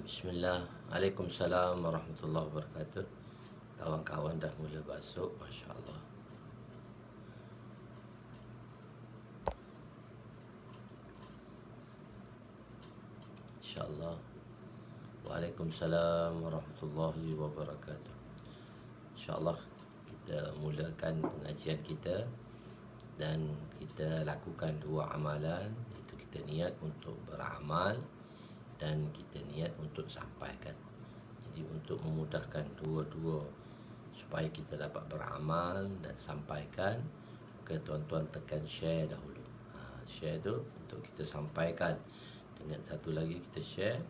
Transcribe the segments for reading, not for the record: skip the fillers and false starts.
Bismillah. Waalaikumsalam warahmatullahi wabarakatuh. Kawan-kawan dah mula masuk, Masya Allah. InsyaAllah. Waalaikumsalam warahmatullahi wabarakatuh. InsyaAllah kita mulakan pengajian kita. Dan kita lakukan dua amalan. Iaitu kita niat untuk beramal dan kita niat untuk sampaikan. Jadi untuk memudahkan dua-dua supaya kita dapat beramal dan sampaikan, maka tuan-tuan tekan share dahulu. Share tu untuk kita sampaikan. Dengan satu lagi kita share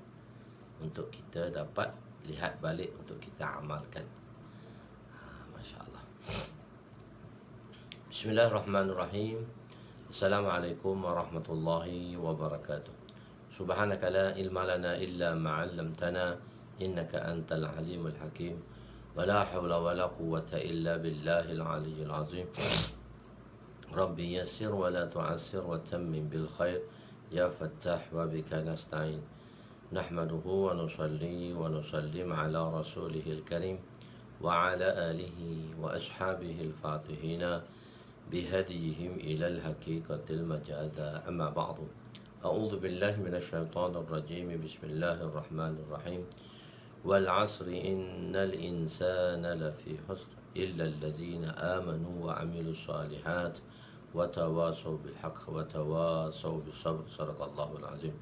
untuk kita dapat lihat balik untuk kita amalkan. Masya Allah. Bismillahirrahmanirrahim. Assalamualaikum warahmatullahi wabarakatuh. Subhanaka la ilma lana illa ma 'allamtana innaka antal alimul hakim wa la hawla wa la quwwata illa billahil aliyyil azim. Rabbi yassir wa la tu'assir wa tammim bil khair ya fattah wa bika nasta'in. Nahmaduhu wa nusalli wa nusallim ala rasulihil karim wa ala alihi wa ashabihil fatihina bihadiyihim ilal haqiqatil majaza. Amma ba'du. أعوذ بالله من الشيطان الرجيم. بسم الله الرحمن الرحيم. والعصر إن الإنسان لفي خسر إلا الذين آمنوا وعملوا الصالحات وتواصوا بالحق وتواصوا بالصبر. صدق الله العظيم.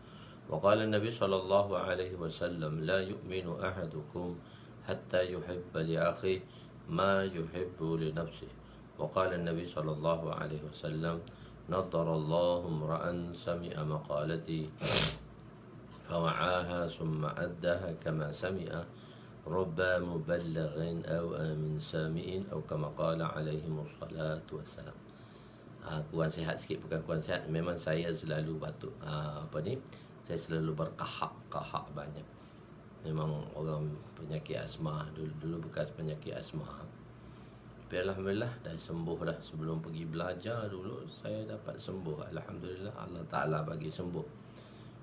وقال النبي صلى الله عليه وسلم لا يؤمن أحدكم حتى يحب لأخيه ما يحب لنفسه. وقال النبي صلى الله عليه وسلم نضر الله امرأ سمع مقالتي فوعاها ثم أداها كما سمع رب مبلغ أو من سامع أو كما قال عليهم الصلاة والسلام. Kuan sihat sikit, bukan kuan sihat. Memang saya selalu batuk. Saya selalu berkahak banyak. Memang orang penyakit asma. Dulu bekas penyakit asma. Tapi alhamdulillah dah sembuh dah. Sebelum pergi belajar dulu saya dapat sembuh. Alhamdulillah, Allah Ta'ala bagi sembuh.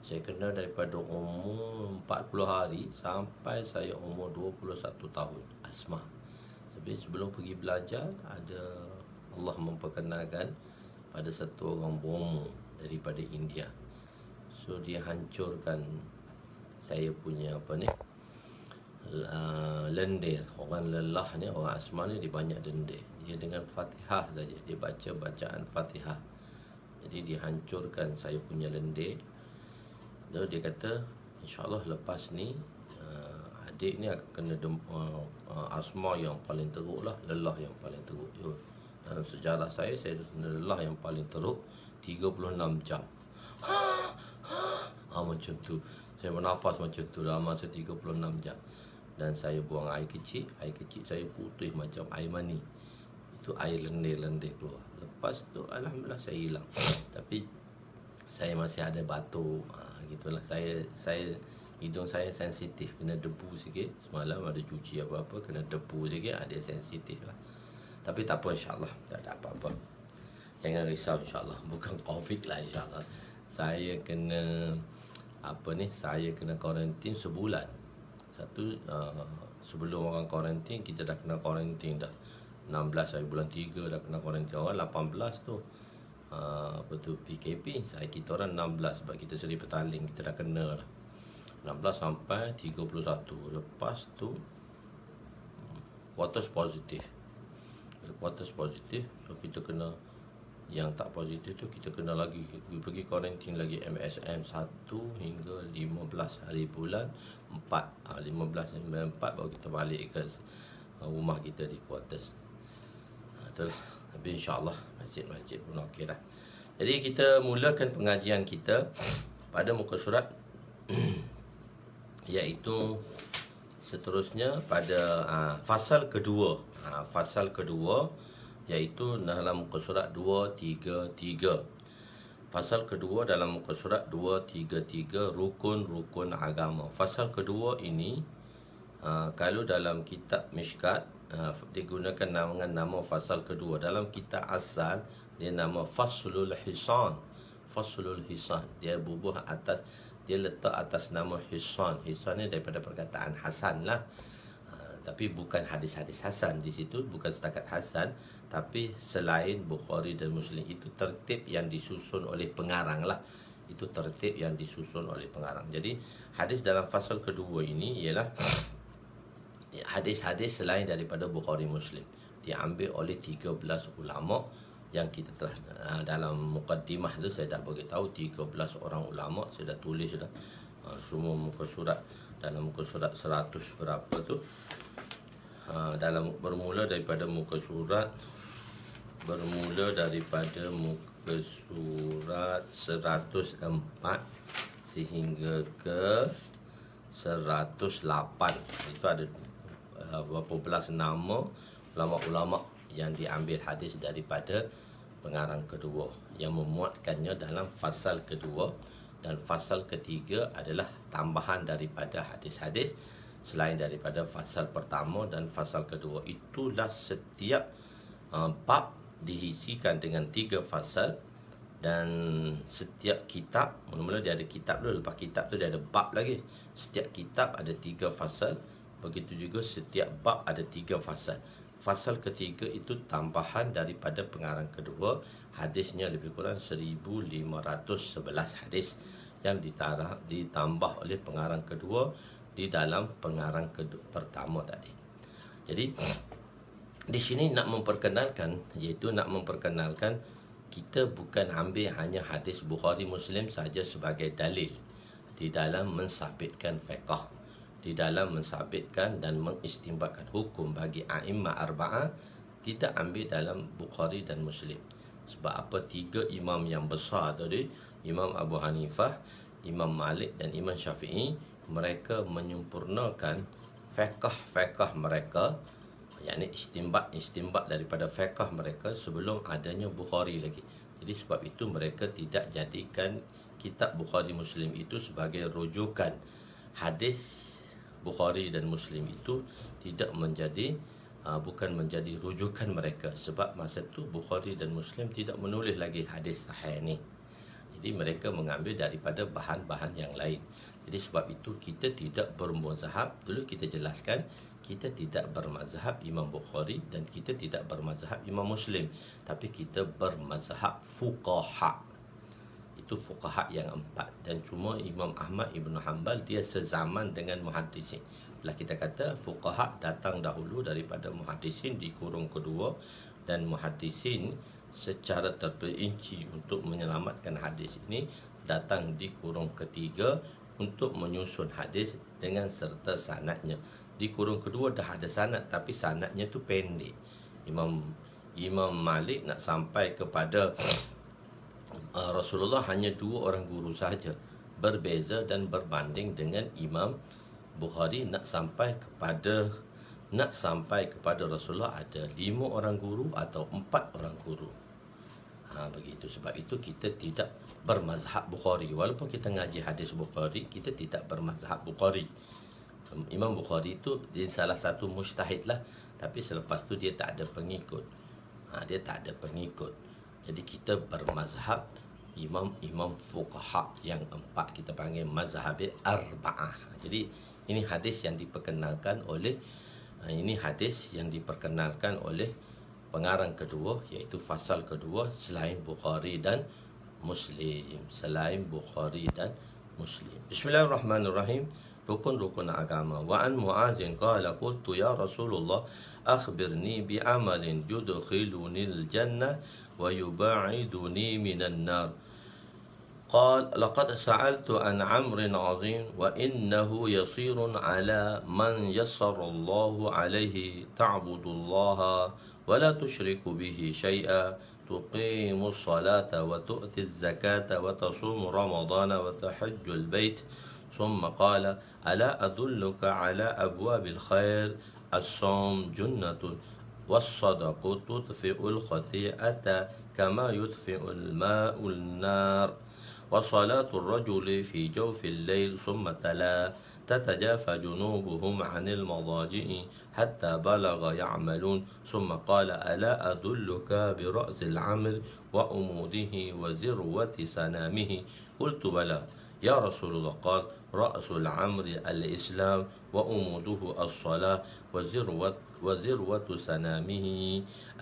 Saya kena daripada umur 40 hari sampai saya umur 21 tahun asma. Tapi sebelum pergi belajar ada Allah memperkenalkan pada satu orang bomo daripada India. So dia hancurkan saya punya lendir. Orang lelah ni, orang asma ni dia banyak lendir. Dia dengan Fatihah saja, dia baca bacaan Fatihah. Jadi dia hancurkan saya punya lendir. Lalu dia kata insyaAllah lepas ni adik ni akan kena asma yang paling teruk lah, lelah yang paling teruk. Dalam sejarah saya kena lelah yang paling teruk 36 jam. Macam tu. Saya bernafas macam tu dalam masa 36 jam. Dan saya buang air kecil saya putih macam air mani. Itu air lendir-lendir keluar. Lepas tu alhamdulillah saya hilang. Tapi saya masih ada batuk. Gitulah. Saya hidung saya sensitif, kena debu sikit. Semalam ada cuci apa-apa, kena debu sikit, ada sensitif lah. Tapi tak apa, insyaAllah tak ada apa-apa. Jangan risau, insyaAllah. Bukan COVID lah, insyaAllah. Saya kena saya kena karantin sebulan. Sebelum orang karantin, kita dah kena karantin dah 16 hari bulan 3 dah kena karantin. Orang 18 tu PKP. Kita orang 16 sebab kita seri petaling, kita dah kena lah 16 sampai 31. Lepas tu quarters positif. So kita kena, yang tak positif tu kita kena lagi pergi karantin lagi MSM 1 hingga 15 hari bulan 4. 15 hingga 4 baru kita balik ke rumah kita di quarters. Itulah. Tapi insyaAllah masjid-masjid pun okey dah. Jadi kita mulakan pengajian kita pada muka surat iaitu seterusnya pada fasal kedua. Fasal kedua iaitu dalam muka surat 233. Fasal kedua dalam muka surat 233, rukun-rukun agama. Fasal kedua ini kalau dalam kitab Mishkat digunakan dengan nama fasal kedua. Dalam kitab asal dia nama Faslul Hisan. Faslul Hisan. Dia bubuh atas, dia letak atas nama Hisan. Hisan ni daripada perkataan Hasan lah. Tapi bukan hadis-hadis Hasan di situ, bukan setakat Hasan, tapi selain Bukhari dan Muslim. Itu tertib yang disusun oleh pengarang lah. Itu tertib yang disusun oleh pengarang. Jadi hadis dalam fasal kedua ini ialah hadis-hadis selain daripada Bukhari Muslim. Diambil oleh 13 ulama yang kita telah dalam mukaddimah tu saya dah beritahu 13 orang ulama, saya dah tulis dah semua muka surat. Dalam muka surat 100 berapa tu, dalam bermula daripada muka surat 104 sehingga ke 108. Itu ada berapa belas nama ulama-ulama yang diambil hadis daripada pengarang kedua, yang memuatkannya dalam fasal kedua. Dan fasal ketiga adalah tambahan daripada hadis-hadis selain daripada fasal pertama dan fasal kedua. Itulah setiap bab diisikan dengan 3 fasal, dan setiap kitab, mula-mula dia ada kitab dulu, lepas kitab tu dia ada bab lagi. Setiap kitab ada 3 fasal, begitu juga setiap bab ada 3 fasal. Fasal ketiga itu tambahan daripada pengarang kedua. Hadisnya lebih kurang 1511 hadis yang ditambah oleh pengarang kedua di dalam pengarang pertama tadi. Jadi di sini nak memperkenalkan kita bukan ambil hanya hadis Bukhari Muslim saja sebagai dalil di dalam mensabitkan fiqh, di dalam mensabitkan dan mengistimbatkan hukum bagi a'immah arba'ah. Tidak ambil dalam Bukhari dan Muslim. Sebab apa? 3 imam yang besar tadi, Imam Abu Hanifah, Imam Malik dan Imam Syafi'i, mereka menyempurnakan fiqh mereka, yakni istimbat daripada fiqh mereka sebelum adanya Bukhari lagi. Jadi sebab itu mereka tidak jadikan kitab Bukhari Muslim itu sebagai rujukan. Hadis Bukhari dan Muslim itu tidak menjadi bukan menjadi rujukan mereka, sebab masa tu Bukhari dan Muslim tidak menulis lagi hadis sahih ni. Jadi mereka mengambil daripada bahan-bahan yang lain. Jadi sebab itu kita tidak bermazhab. Dulu kita jelaskan, kita tidak bermazhab Imam Bukhari dan kita tidak bermazhab Imam Muslim, tapi kita bermazhab fuqaha. Itu fuqaha yang 4. Dan cuma Imam Ahmad Ibn Hanbal dia sezaman dengan muhaddisin. Bila kita kata fuqaha datang dahulu daripada muhaddisin di kurung kedua, dan muhaddisin secara terperinci untuk menyelamatkan hadis ini datang di kurung ketiga untuk menyusun hadis dengan serta sanadnya. Di kurung kedua dah ada sanad, tapi sanadnya tu pendek. Imam Malik nak sampai kepada Rasulullah hanya 2 orang guru sahaja, berbeza dan berbanding dengan Imam Bukhari nak sampai kepada Rasulullah ada 5 orang guru atau 4 orang guru. Begitu. Sebab itu kita tidak bermazhab Bukhari. Walaupun kita ngaji hadis Bukhari, kita tidak bermazhab Bukhari. Imam Bukhari itu dia salah satu mujtahid lah, tapi selepas tu dia tak ada pengikut. Dia tak ada pengikut. Jadi kita bermazhab imam fuqaha yang 4, kita panggil mazhab arba'ah. Jadi ini hadis yang diperkenalkan oleh pengarang kedua, iaitu fasal kedua selain Bukhari dan Muslim. Bismillahirrahmanirrahim. Rukun-rukun agama. Wa an Mu'azin qala qultu ya Rasulullah akhbirni bi amalin yudkhilunil jannah wa yuba'iduni minan nar. قال لقد سألت عن عمر عظيم وإنه يصير على من يسر الله عليه تعبد الله ولا تشرك به شيئا تقيم الصلاة وتؤتي الزكاة وتصوم رمضان وتحج البيت ثم قال ألا أدلك على أبواب الخير الصوم جنة والصدق تطفئ الخطيئة كما يطفئ الماء النار. وصلاة الرجل في جوف الليل ثم تلا تتجافى جنوبهم عن المضاجع حتى بلغ يعملون ثم قال ألا أدلك برأس العمر وأموده وذروة سنامه قلت بلى يا رسول الله قال رأس العمر الإسلام وأموده الصلاة وذروة سنامه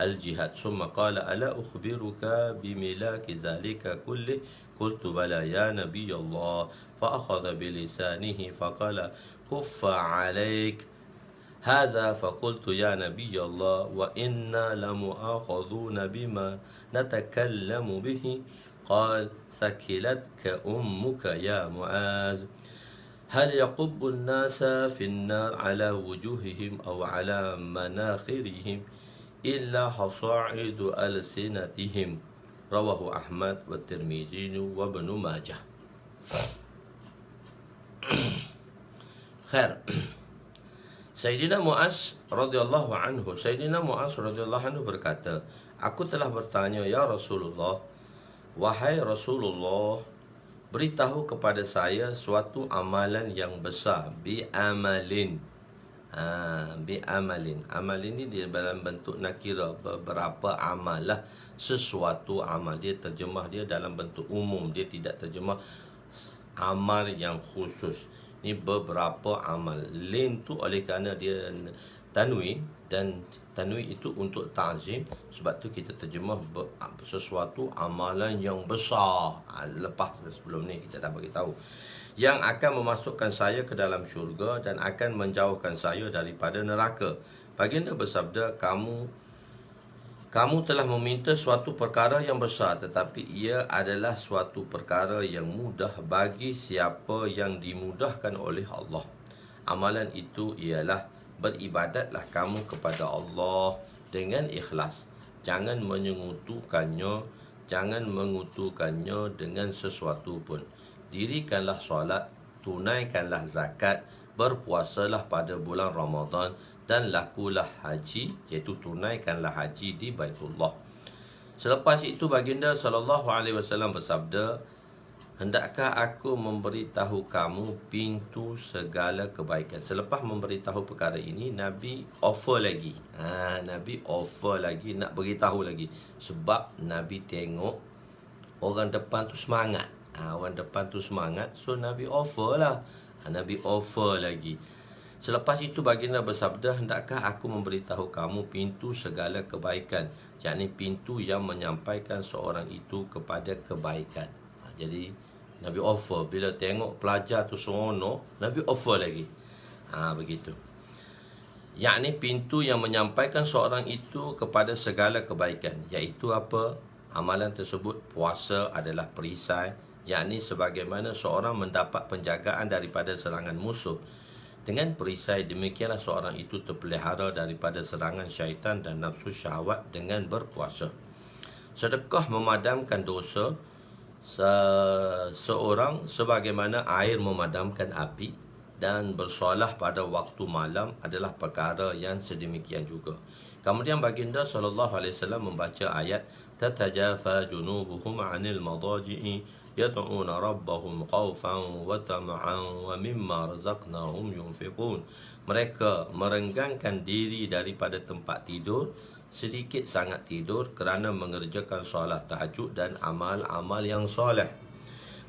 الجهاد ثم قال ألا أخبرك بملاك ذلك كله قلت بلى يا نبي الله فأخذ بلسانه فقال كف عليك هذا فقلت يا نبي الله وإنا لمؤاخذون بما نتكلم به قال ثكلتك أمك يا معاذ هل يقب الناس في النار على وجوههم أو على مناخرهم إلا حصائد ألسنتهم رواه أحمد والترمذي وابن ماجه. Khair. Sayyidina Muaz radhiyallahu anhu berkata, aku telah bertanya, ya Rasulullah, wahai Rasulullah, beritahu kepada saya suatu amalan yang besar, bi'amalin. Bi'amalin. Amal ini di dalam bentuk nakira, beberapa amal lah, sesuatu amal. Dia terjemah dia dalam bentuk umum, dia tidak terjemah amal yang khusus. Ini beberapa amal. Lin tu oleh kerana dia tanwin, dan tanwin itu untuk ta'zim, sebab tu kita terjemah sesuatu amalan yang besar. Lepas sebelum ni kita dah bagi tahu yang akan memasukkan saya ke dalam syurga dan akan menjauhkan saya daripada neraka. Baginda bersabda, kamu telah meminta suatu perkara yang besar, tetapi ia adalah suatu perkara yang mudah bagi siapa yang dimudahkan oleh Allah. Amalan itu ialah beribadatlah kamu kepada Allah dengan ikhlas. Jangan mengutukannya dengan sesuatu pun. Dirikanlah solat, tunaikanlah zakat, berpuasalah pada bulan Ramadan, dan lakulah haji, iaitu tunaikanlah haji di Baitullah. Selepas itu baginda SAW bersabda, hendakkah aku memberitahu kamu pintu segala kebaikan? Selepas memberitahu perkara ini, Nabi offer lagi. Nabi offer lagi, nak beritahu lagi. Sebab Nabi tengok orang depan tu semangat. Orang depan tu semangat, so Nabi offer lah. Nabi offer lagi. Selepas itu baginda bersabda, hendakkah aku memberitahu kamu pintu segala kebaikan, yakni pintu yang menyampaikan seorang itu kepada kebaikan. Jadi Nabi offer. Bila tengok pelajar tu seronok, Nabi offer lagi. Begitu. Yakni pintu yang menyampaikan seorang itu kepada segala kebaikan. Iaitu apa? Amalan tersebut, puasa adalah perisai, yakni sebagaimana seorang mendapat penjagaan daripada serangan musuh. Dengan perisai demikianlah seorang itu terpelihara daripada serangan syaitan dan nafsu syahwat dengan berpuasa. Sedekah memadamkan dosa seorang sebagaimana air memadamkan api, dan bersolah pada waktu malam adalah perkara yang sedemikian juga. Kemudian baginda SAW membaca ayat tatajafa junubuhum 'anil madaji'i yad'una rabbahum khawfan wa tama'an wa mimma razaqnahum yunfiqun. Mereka merenggangkan diri daripada tempat tidur, sedikit sangat tidur kerana mengerjakan solat tahajud dan amal-amal yang soleh.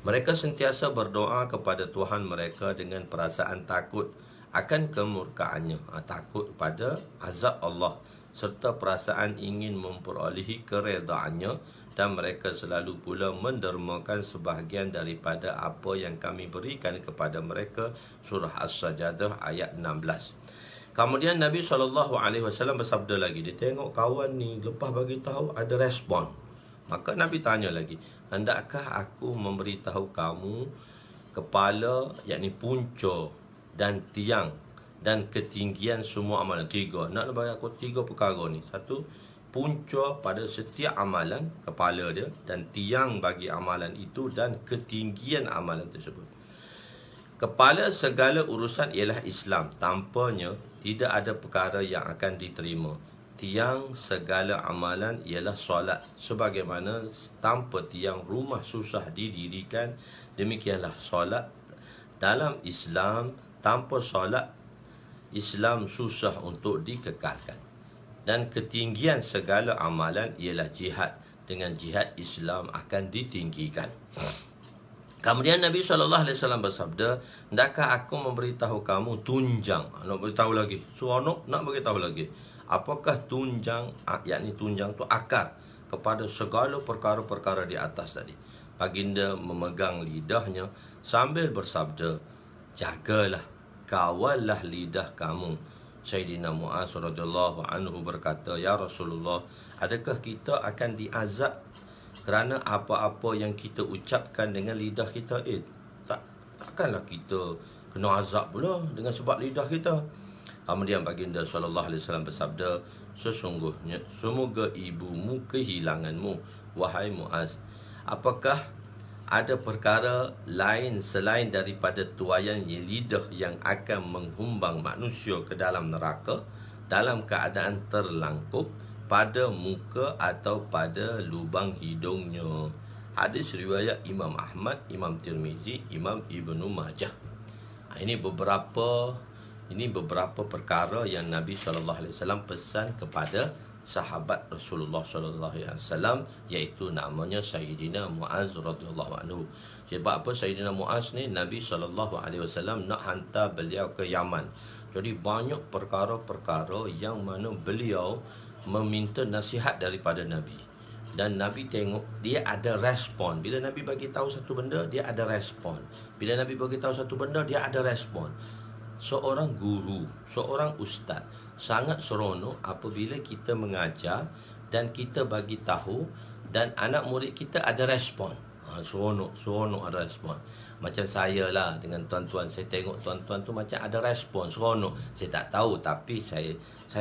Mereka sentiasa berdoa kepada Tuhan mereka dengan perasaan takut akan kemurkaannya, takut pada azab Allah, serta perasaan ingin memperolehi keredaannya, dan mereka selalu pula mendermakan sebahagian daripada apa yang kami berikan kepada mereka. Surah As-Sajdah ayat 16. Kemudian Nabi SAW bersabda lagi. Dia tengok kawan ni lepas bagi tahu ada respon, maka Nabi tanya lagi, hendakkah aku memberitahu kamu kepala, yakni punca dan tiang dan ketinggian semua amalan? Tiga. Nak bagi aku tiga perkara ni. Satu, punca pada setiap amalan, kepala dia, dan tiang bagi amalan itu, dan ketinggian amalan tersebut. Kepala segala urusan ialah Islam. Tanpanya tidak ada perkara yang akan diterima. tiang segala amalan ialah solat. Sebagaimana tanpa tiang rumah susah didirikan, demikianlah solat dalam Islam. Tanpa solat, Islam susah untuk dikekalkan. Dan ketinggian segala amalan ialah jihad. Dengan jihad, Islam akan ditinggikan. Kemudian Nabi SAW bersabda, hendakkah aku memberitahu kamu tunjang? Nak beritahu lagi. Seronok nak beritahu lagi. Apakah tunjang? Yakni tunjang tu akar kepada segala perkara-perkara di atas tadi. Baginda memegang lidahnya sambil bersabda, jagalah, kawallah lidah kamu. Sayyidina Muaz radhiyallahu anhu berkata, ya Rasulullah, adakah kita akan diazab kerana apa-apa yang kita ucapkan dengan lidah kita? Takkanlah kita kena azab pula dengan sebab lidah kita. Kemudian baginda SAW bersabda, sesungguhnya semoga ibumu kehilanganmu, wahai Muaz. Apakah ada perkara lain selain daripada tuaian lidah yang akan menghumbang manusia ke dalam neraka dalam keadaan terlangkup pada muka atau pada lubang hidungnya? Hadis riwayat Imam Ahmad, Imam Tirmizi, Imam Ibnu Majah. Ini beberapa perkara yang Nabi SAW pesan kepada sahabat Rasulullah SAW, iaitu namanya Sayyidina Muaz radhiyallahu anhu. Sebab apa Sayyidina Muaz ni Nabi SAW nak hantar beliau ke Yaman. Jadi banyak perkara-perkara yang mana beliau meminta nasihat daripada Nabi. Dan Nabi tengok dia ada respon. Bila Nabi bagi tahu satu benda, dia ada respon. Bila Nabi bagi tahu satu benda, dia ada respon. Seorang guru, seorang ustaz sangat seronok apabila kita mengajar dan kita bagi tahu dan anak murid kita ada respon. Seronok ada respon. Macam saya lah dengan tuan-tuan, saya tengok tuan-tuan tu macam ada respon, seronok. Saya tak tahu, tapi saya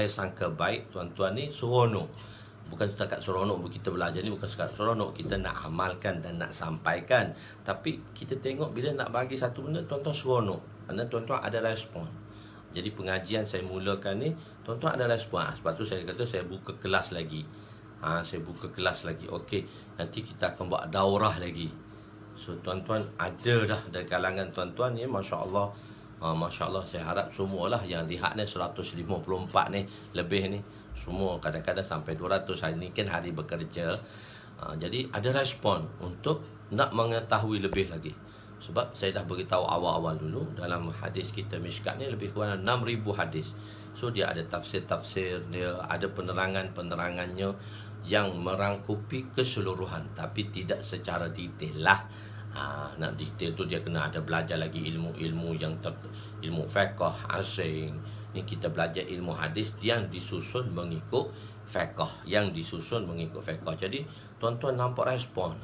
sangka baik tuan-tuan ni seronok. Bukan setakat seronok kita belajar ni, bukan setakat seronok kita nak amalkan dan nak sampaikan. Tapi kita tengok bila nak bagi satu benda, tuan-tuan seronok kerana tuan-tuan ada respon. Jadi pengajian saya mulakan ni, tuan-tuan ada respon. Sebab tu saya kata saya buka kelas lagi. Saya buka kelas lagi. Okey, nanti kita akan buat daurah lagi. So tuan-tuan ada dah dari kalangan tuan-tuan ni, masya-Allah. Masya-Allah, saya harap semualah yang lihat ni 154 ni lebih ni, semua kadang-kadang sampai 200. Hari ni kan hari bekerja. Jadi ada respon untuk nak mengetahui lebih lagi. Sebab saya dah beritahu awal-awal dulu, dalam hadis kita Mishkat ni lebih kurang 6,000 hadis. So dia ada tafsir-tafsir, dia ada penerangan-penerangannya yang merangkupi keseluruhan, tapi tidak secara detail lah. Nak detail tu dia kena ada belajar lagi ilmu-ilmu yang ilmu fiqh asing. Ni kita belajar ilmu hadis yang disusun mengikut fiqh, Jadi tuan-tuan nampak respon.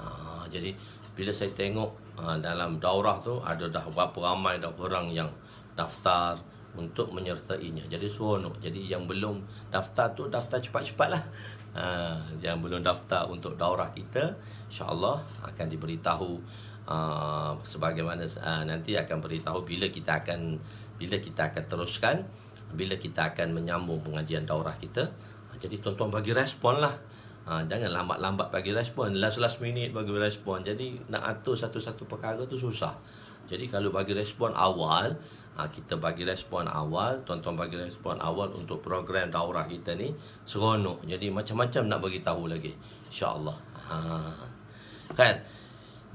Jadi bila saya tengok dalam daurah tu ada dah berapa ramai dah orang yang daftar untuk menyertainya. Jadi seronok. Jadi yang belum daftar tu daftar cepat-cepatlah. Yang belum daftar untuk daurah kita, insya-Allah akan diberitahu sebagaimana nanti akan beritahu bila kita akan teruskan, bila kita akan menyambung pengajian daurah kita. Jadi tuan-tuan bagi respon lah. Jangan lambat-lambat bagi respon, last minute bagi respon. Jadi nak atur satu-satu perkara tu susah. Jadi kalau bagi respon awal, kita bagi respon awal, tuan-tuan bagi respon awal untuk program daurah kita ni seronok. Jadi macam-macam nak bagi tahu lagi, insya-Allah. Kan?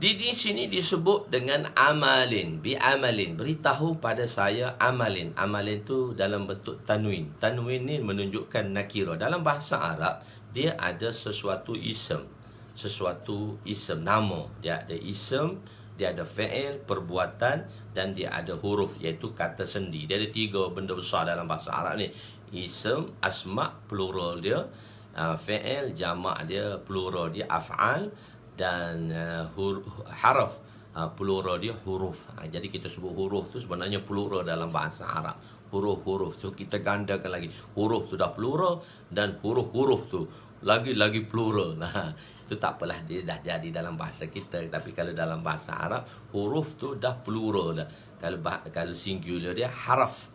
Di sini disebut dengan amalin, bi'amalin, beritahu pada saya amalin. Amalin tu dalam bentuk tanwin. Tanwin ni menunjukkan nakira. Dalam bahasa Arab dia ada sesuatu ism, nama. Dia ada ism, dia ada fi'il, perbuatan, dan dia ada huruf, iaitu kata sendi. Dia ada 3 benda besar dalam bahasa Arab ni. Ism, asma, plural dia, fi'il, jamak dia, plural dia, af'al, dan haraf, plural dia huruf. Jadi kita sebut huruf tu sebenarnya plural dalam bahasa Arab. Huruf-huruf. So kita gandakan lagi. Huruf tu dah plural dan huruf-huruf tu lagi plural. Itu tak apalah, dia dah jadi dalam bahasa kita. Tapi kalau dalam bahasa Arab, huruf tu dah plural dah. Kalau singular dia haraf.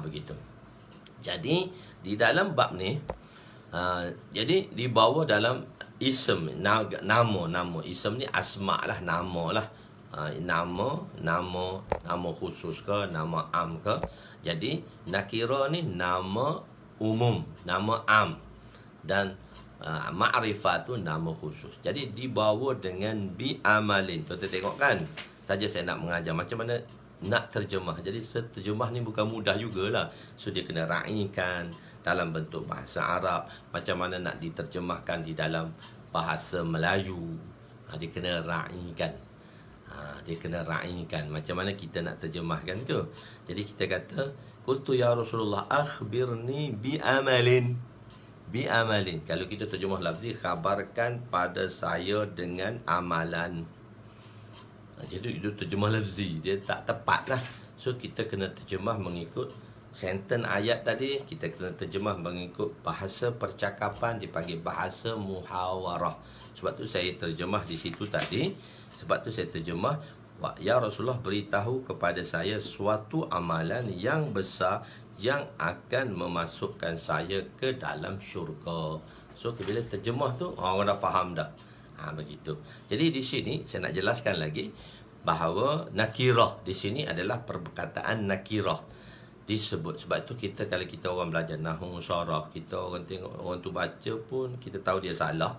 Begitu. Jadi di dalam bab ni, jadi dibawa dalam ism, nama. Ism ni asma lah, nama lah. Nama khusus ke, nama am ke. Jadi nakira ni nama umum, nama am. Dan ma'rifat tu nama khusus. Jadi dibawa dengan bi amalin. Kita tengok kan. Saja saya nak mengajar macam mana nak terjemah. Jadi terjemah ni bukan mudah jugalah. So dia kena raikan dalam bentuk bahasa Arab. Macam mana nak diterjemahkan di dalam bahasa Melayu. Dia kena raikan. Dia kena raikan. Macam mana kita nak terjemahkan tu. Jadi kita kata, qultu ya Rasulullah akhbirni bi amalin. Bi amalin. Kalau kita terjemah lafzi, khabarkan pada saya dengan amalan. Jadi itu terjemah lafzi, dia tak tepat lah. So kita kena terjemah mengikut sentence ayat tadi. Kita kena terjemah mengikut bahasa percakapan, dipanggil bahasa muhawarah. Sebab tu saya terjemah di situ tadi. Sebab tu saya terjemah, ya Rasulullah beritahu kepada saya suatu amalan yang besar yang akan memasukkan saya ke dalam syurga. So bila terjemah tu, orang dah faham dah. Begitu. Jadi di sini saya nak jelaskan lagi bahawa nakirah di sini adalah perkataan nakirah disebut. Sebab tu kita kalau kita orang belajar nahwu syarah, kita orang tengok orang tu baca pun kita tahu dia salah,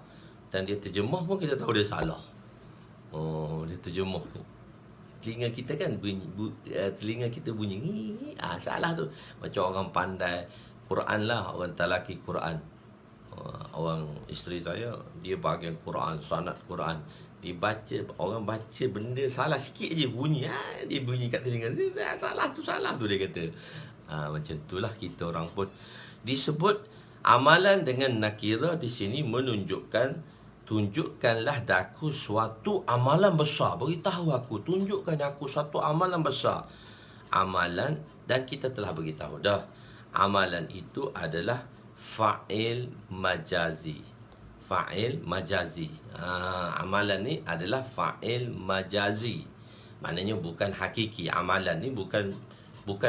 dan dia terjemah pun kita tahu dia salah. Dia terjemah. Telinga kita kan telinga kita bunyi salah tu. Macam orang pandai Quran lah, orang talaki Quran. Orang isteri saya, dia bahagian Quran, sanad Quran. Dia baca, orang baca benda salah sikit je bunyi. Dia bunyi kat telinga. Salah tu dia kata. Macam itulah kita orang pun. Disebut amalan dengan nakira di sini menunjukkan, tunjukkanlah daku suatu amalan besar. Beritahu aku, tunjukkan aku suatu amalan besar. Amalan, dan kita telah beritahu dah. Amalan itu adalah fa'il majazi. Fa'il majazi. Amalan ni adalah fa'il majazi. Maknanya bukan hakiki. Amalan ni bukan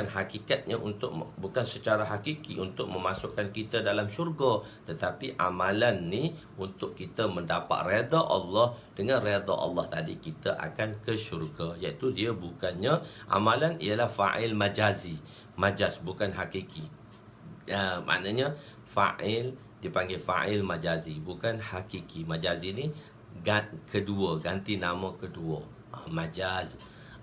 hakikatnya bukan secara hakiki untuk memasukkan kita dalam syurga, tetapi amalan ni untuk kita mendapat redha Allah. Dengan redha Allah tadi kita akan ke syurga, iaitu dia bukannya, amalan ialah fa'il majazi. Majaz bukan hakiki. Maknanya fa'il dipanggil fa'il majazi, bukan hakiki. Majazi ni kedua, ganti nama kedua. Majaz,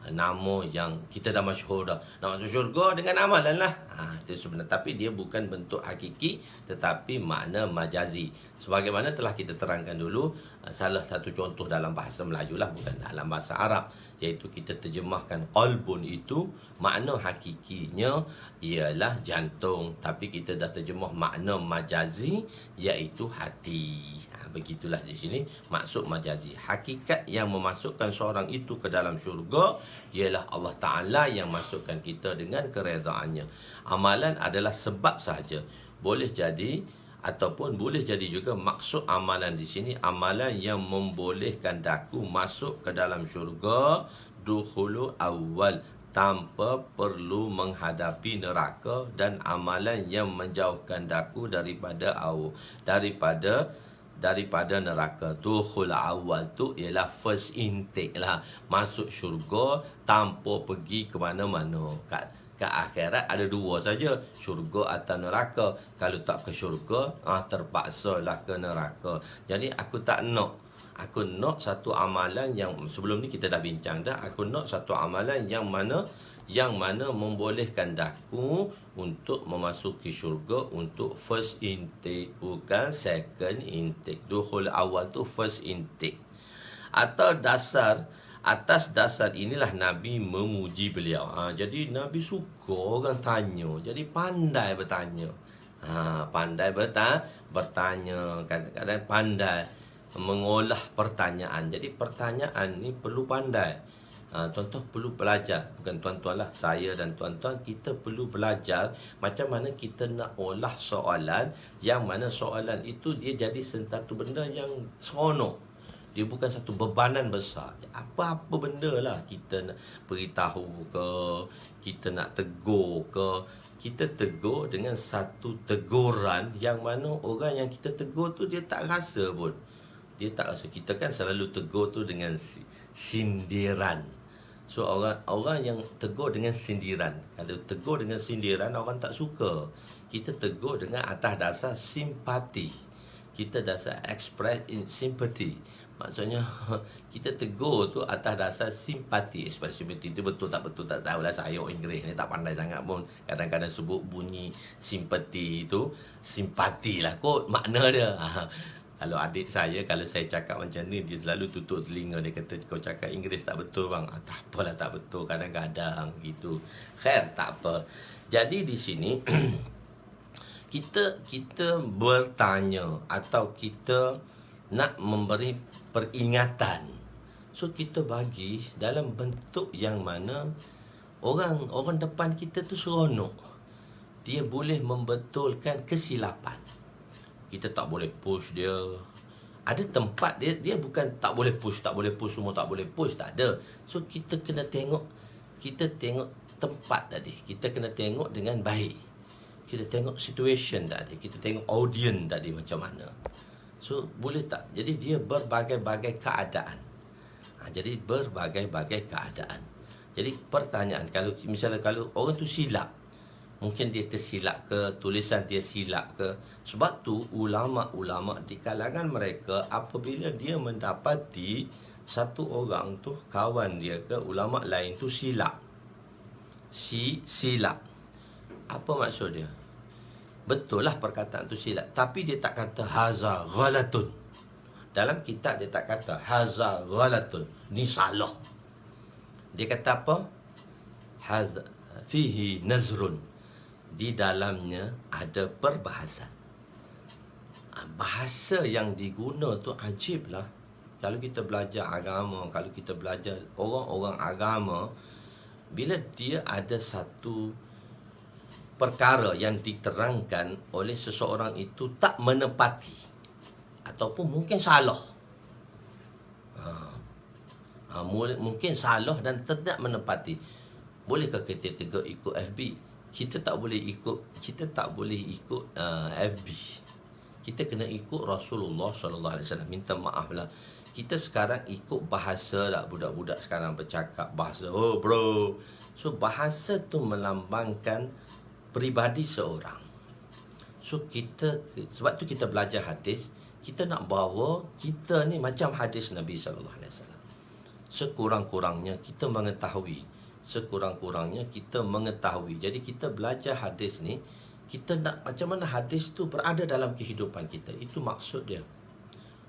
nama yang kita dah masyhur dah. Nak masuk syurga dengan amalan lah. Itu sebenarnya. Tapi dia bukan bentuk hakiki, tetapi makna majazi. Sebagaimana telah kita terangkan dulu, salah satu contoh dalam bahasa Melayu lah, bukan dalam bahasa Arab. Iaitu kita terjemahkan qalbun itu, makna hakikinya ialah jantung. Tapi kita dah terjemah makna majazi, iaitu hati. Begitulah di sini maksud majazi. Hakikat yang memasukkan seorang itu ke dalam syurga ialah Allah Ta'ala yang masukkan kita dengan keredaannya. Amalan adalah sebab sahaja. Boleh jadi ataupun boleh jadi juga maksud amalan di sini amalan yang membolehkan daku masuk ke dalam syurga, dukhulu awal, tanpa perlu menghadapi neraka, dan amalan yang menjauhkan daku daripada neraka. Dukhul awal tu ialah first intake lah, masuk syurga tanpa pergi ke mana-mana. Kat akhirat ada dua saja, syurga atau neraka. Kalau tak ke syurga, terpaksalah ke neraka. Jadi aku nak satu amalan yang sebelum ni kita dah bincang dah. Aku nak satu amalan yang mana membolehkan daku untuk memasuki syurga, untuk first intake, bukan second intake. Dukhul awal tu first intake. Atau atas dasar inilah Nabi memuji beliau. Jadi Nabi suka orang tanya. Jadi pandai bertanya. Pandai bertanya. Kadang-kadang pandai mengolah pertanyaan. Jadi pertanyaan ni perlu pandai. Tuan-tuan perlu belajar. Bukan tuan-tuan lah, saya dan tuan-tuan, kita perlu belajar macam mana kita nak olah soalan, yang mana soalan itu dia jadi satu benda yang seronok. Dia bukan satu bebanan besar. Apa-apa benda lah, kita nak beritahu ke, kita nak tegur ke, kita tegur dengan satu teguran yang mana orang yang kita tegur tu dia tak rasa pun. Dia tak rasa. Kita kan selalu tegur tu dengan sindiran. So orang yang tegur dengan sindiran. Kalau tegur dengan sindiran orang tak suka. Kita tegur dengan atas dasar simpati. Kita dasar express in sympathy. Maksudnya kita tegur tu atas dasar simpati. Simpati tu betul tak tahulah, saya Inggeris ni tak pandai sangat pun. Kadang-kadang sebut bunyi simpati tu simpati lah kot makna dia. Kalau adik saya, kalau saya cakap macam ni, dia selalu tutup telinga. Dia kata, kau cakap Inggeris tak betul bang. Tak apalah tak betul, kadang-kadang gitu. Khair, tak apa. Jadi di sini kita bertanya atau kita nak memberi peringatan. So kita bagi dalam bentuk yang mana orang depan kita tu seronok. Dia boleh membetulkan kesilapan. Kita tak boleh push dia. Ada tempat dia bukan tak boleh push, semua tak boleh push, tak ada. So kita kena tengok tempat tadi. Kita kena tengok dengan baik. Kita tengok situation tadi, kita tengok audience tadi macam mana. So boleh tak? Jadi dia berbagai-bagai keadaan. Jadi berbagai-bagai keadaan. Jadi pertanyaan, kalau misalnya kalau orang tu silap, mungkin dia tersilap ke, tulisan dia silap ke. Sebab tu ulama-ulama di kalangan mereka, apabila dia mendapati satu orang tu, kawan dia ke ulama lain tu silap. Silap. Apa maksud dia? Betul lah perkataan tu silap, tapi dia tak kata haza ghalatun. Dalam kitab dia tak kata haza ghalatun, ni salah. Dia kata apa? Haza fihi nazrun. Di dalamnya ada perbahasan. Bahasa yang diguna tu ajib lah. Kalau kita belajar agama, kalau kita belajar orang-orang agama, bila dia ada satu perkara yang diterangkan oleh seseorang itu tak menepati ataupun mungkin salah, mungkin salah dan tidak menepati, bolehkah kita tegur ikut FB? Kita tak boleh ikut FB. Kita kena ikut Rasulullah SAW. Minta maaf lah, kita sekarang ikut bahasa lah. Budak-budak sekarang bercakap bahasa, oh bro. So bahasa tu melambangkan peribadi seorang. So sebab tu kita belajar hadis, kita nak bawa kita ni macam hadis Nabi SAW. Sekurang-kurangnya kita mengetahui. Jadi kita belajar hadis ni, kita nak macam mana hadis tu berada dalam kehidupan kita. Itu maksud dia.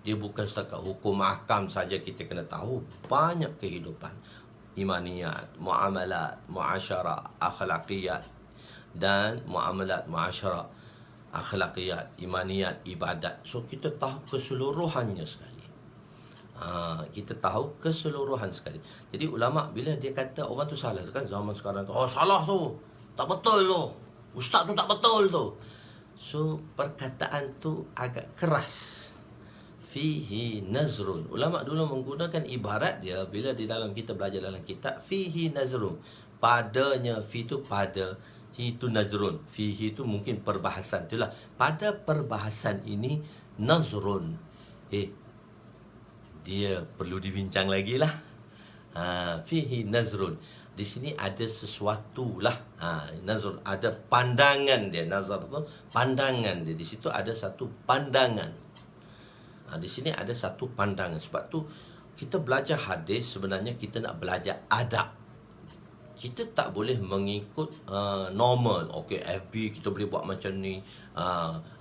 Dia bukan setakat hukum ahkam saja kita kena tahu. Banyak kehidupan. Imaniyat, muamalat, muasyarah, akhlaqiyat, dan muamalat, muasyarah, akhlaqiyat, imaniyat, ibadat. So kita tahu keseluruhannya sekali. Kita tahu keseluruhan sekali. Jadi ulama bila dia kata orang tu salah, kan zaman sekarang tu, oh salah tu, tak betul tu, ustaz tu tak betul tu. So perkataan tu agak keras. Fihi nazrun. Ulama dulu menggunakan ibarat dia bila di dalam kita belajar dalam kitab, fihi nazrun. Padanya, fi tu pada, hi tu nazrun. Fihi tu mungkin perbahasan. Itulah. Pada perbahasan ini nazrun. Dia perlu dibincang lagi lah. Fihi nazrun. Di sini ada sesuatu lah. Nazrun, ada pandangan dia. Nazar tu pandangan dia. Di situ ada satu pandangan. Di sini ada satu pandangan. Sebab tu kita belajar hadis, sebenarnya kita nak belajar adab. Kita tak boleh mengikut normal. Okey, FB kita boleh buat macam ni,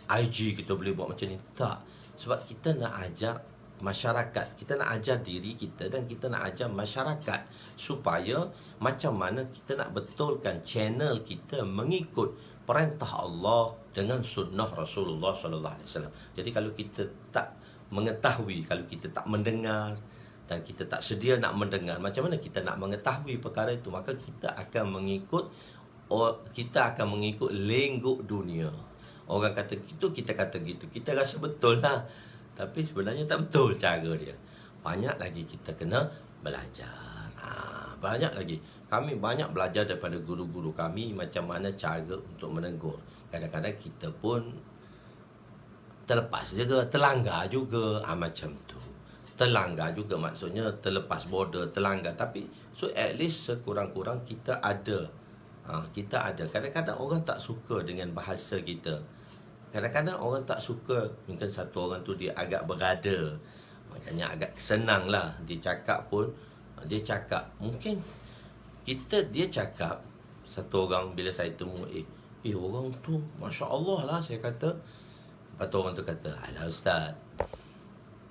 IG kita boleh buat macam ni. Tak. Sebab kita nak ajar masyarakat, kita nak ajar diri kita dan kita nak ajar masyarakat supaya macam mana kita nak betulkan channel kita mengikut perintah Allah dengan sunnah Rasulullah SAW. Jadi kalau kita tak mengetahui, kalau kita tak mendengar dan kita tak sedia nak mendengar, macam mana kita nak mengetahui perkara itu? Maka kita akan mengikut lenggok dunia. Orang kata gitu, kita kata gitu. Kita rasa betul lah, tapi sebenarnya tak betul cara dia. Banyak lagi kita kena belajar. banyak lagi. Kami banyak belajar daripada guru-guru kami macam mana cara untuk menegur. Kadang-kadang kita pun terlepas juga, terlanggar juga, macam tu. Terlanggar juga maksudnya terlepas border, terlanggar. Tapi so at least sekurang-kurang kita ada. Kita ada. Kadang-kadang orang tak suka dengan bahasa kita. Kadang-kadang orang tak suka. Mungkin satu orang tu dia agak berada, maknanya agak senang lah. Dia cakap pun, dia cakap. Mungkin dia cakap, satu orang bila saya temu, orang tu Masya Allah lah, saya kata. Lepas tu orang tu kata, alah Ustaz,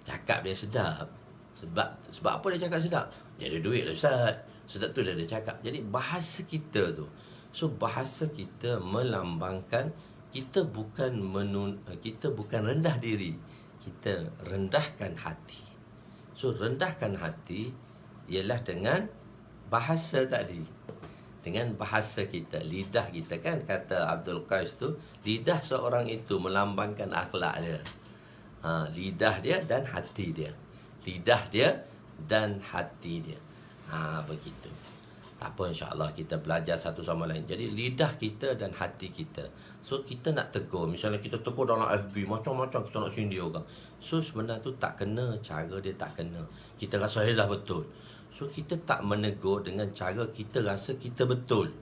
cakap dia sedap. Sebab apa dia cakap sedap? Dia ada duit lah Ustaz. Sedap tu dia ada cakap. Jadi bahasa kita tu, so bahasa kita melambangkan kita bukan rendah diri, kita rendahkan hati. So rendahkan hati ialah dengan bahasa tadi, dengan bahasa kita, lidah kita. Kan kata Abdul Qais tu, lidah seorang itu melambangkan akhlak dia. Lidah dia dan hati dia. Lidah dia dan hati dia. Begitu. Tak apa, insyaAllah kita belajar satu sama lain. Jadi lidah kita dan hati kita. So kita nak tegur. Misalnya kita tegur dalam FB, macam-macam kita nak sindir orang. So sebenarnya tu tak kena, cara dia tak kena. Kita rasa dah betul. So kita tak menegur dengan cara kita rasa kita betul.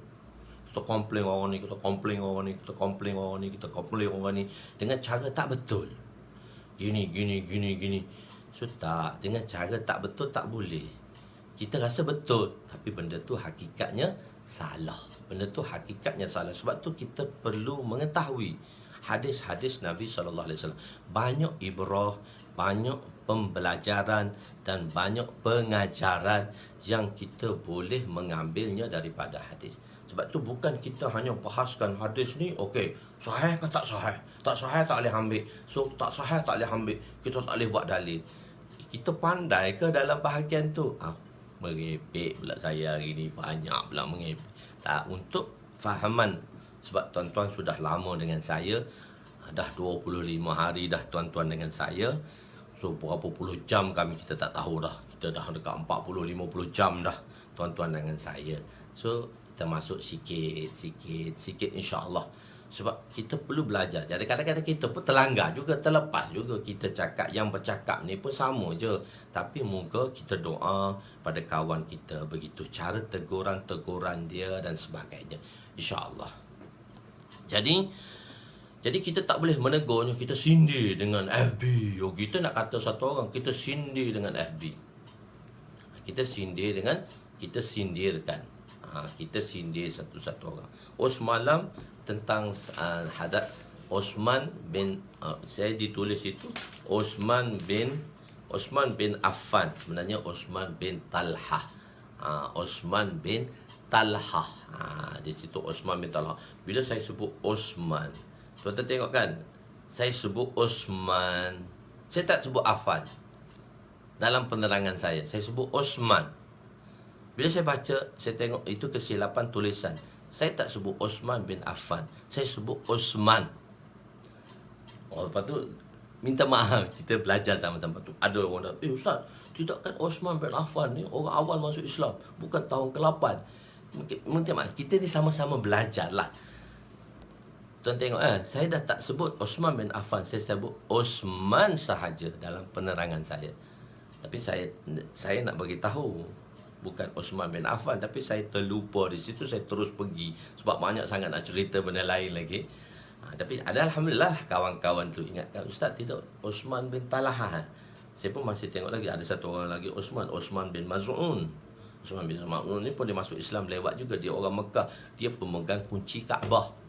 Kita komplain orang ni, kita komplain orang ni, kita komplain orang ni, kita komplain orang ni, dengan cara tak betul. Gini. So tak, dengan cara tak betul tak boleh. Kita rasa betul, tapi benda tu hakikatnya salah. Benda tu hakikatnya salah. Sebab tu kita perlu mengetahui hadis-hadis Nabi SAW. Banyak ibrah, banyak pembelajaran dan banyak pengajaran yang kita boleh mengambilnya daripada hadis. Sebab tu bukan kita hanya bahaskan hadis ni, okey, sahih ke tak sahih? Tak sahih tak boleh ambil. So tak sahih tak boleh ambil. Kita tak boleh buat dalil. Kita pandai ke dalam bahagian tu? Merepek pula saya hari ni, banyak pula merepek. Tak, untuk fahaman. Sebab tuan-tuan sudah lama dengan saya, dah 25 hari dah tuan-tuan dengan saya. So berapa puluh jam kami kita tak tahu dah. Kita dah dekat 40-50 jam dah tuan-tuan dengan saya. So kita masuk sikit insya-Allah. Sebab kita perlu belajar. Jadi kadang-kadang kita pun terlanggar juga, terlepas juga. Kita cakap, yang bercakap ni pun sama je. Tapi moga kita doa pada kawan kita. Begitu cara teguran-teguran dia dan sebagainya, insya-Allah. Jadi kita tak boleh menegurnya. Kita sindir dengan FB. Kita nak kata satu orang, kita sindir dengan FB. Kita sindirkan. Kita sindir satu-satu orang. Semalam tentang hadat Osman bin saya ditulis itu Osman bin Affan, sebenarnya Osman bin Talha. Osman bin Talha. Di situ Osman bin Talha. Bila saya sebut Osman, tuan-tuan tengok kan, saya sebut Osman, saya tak sebut Affan. Dalam penerangan saya sebut Osman. Bila saya baca, saya tengok itu kesilapan tulisan. Saya tak sebut Osman bin Affan, saya sebut Osman. Lepas tu minta maaf, kita belajar sama-sama tu. Ada orang dah, Ustaz, tidak kan Osman bin Affan ni orang awal masuk Islam, bukan tahun ke-8. Minta maaf, kita ni sama-sama belajar lah. Tuan tengok, saya dah tak sebut Osman bin Affan, saya sebut Osman sahaja dalam penerangan saya. Tapi saya nak bagi tahu, bukan Osman bin Affan, tapi saya terlupa di situ, saya terus pergi sebab banyak sangat nak cerita benda lain lagi. Tapi ada, alhamdulillah, kawan-kawan tu ingatkan, Ustaz, tidak, Osman bin Talha. Saya pun masih tengok lagi, ada satu orang lagi Osman bin Maz'un. Osman bin Maz'un ni pun dia masuk Islam lewat juga, dia orang Mekah, dia pemegang kunci Kaabah.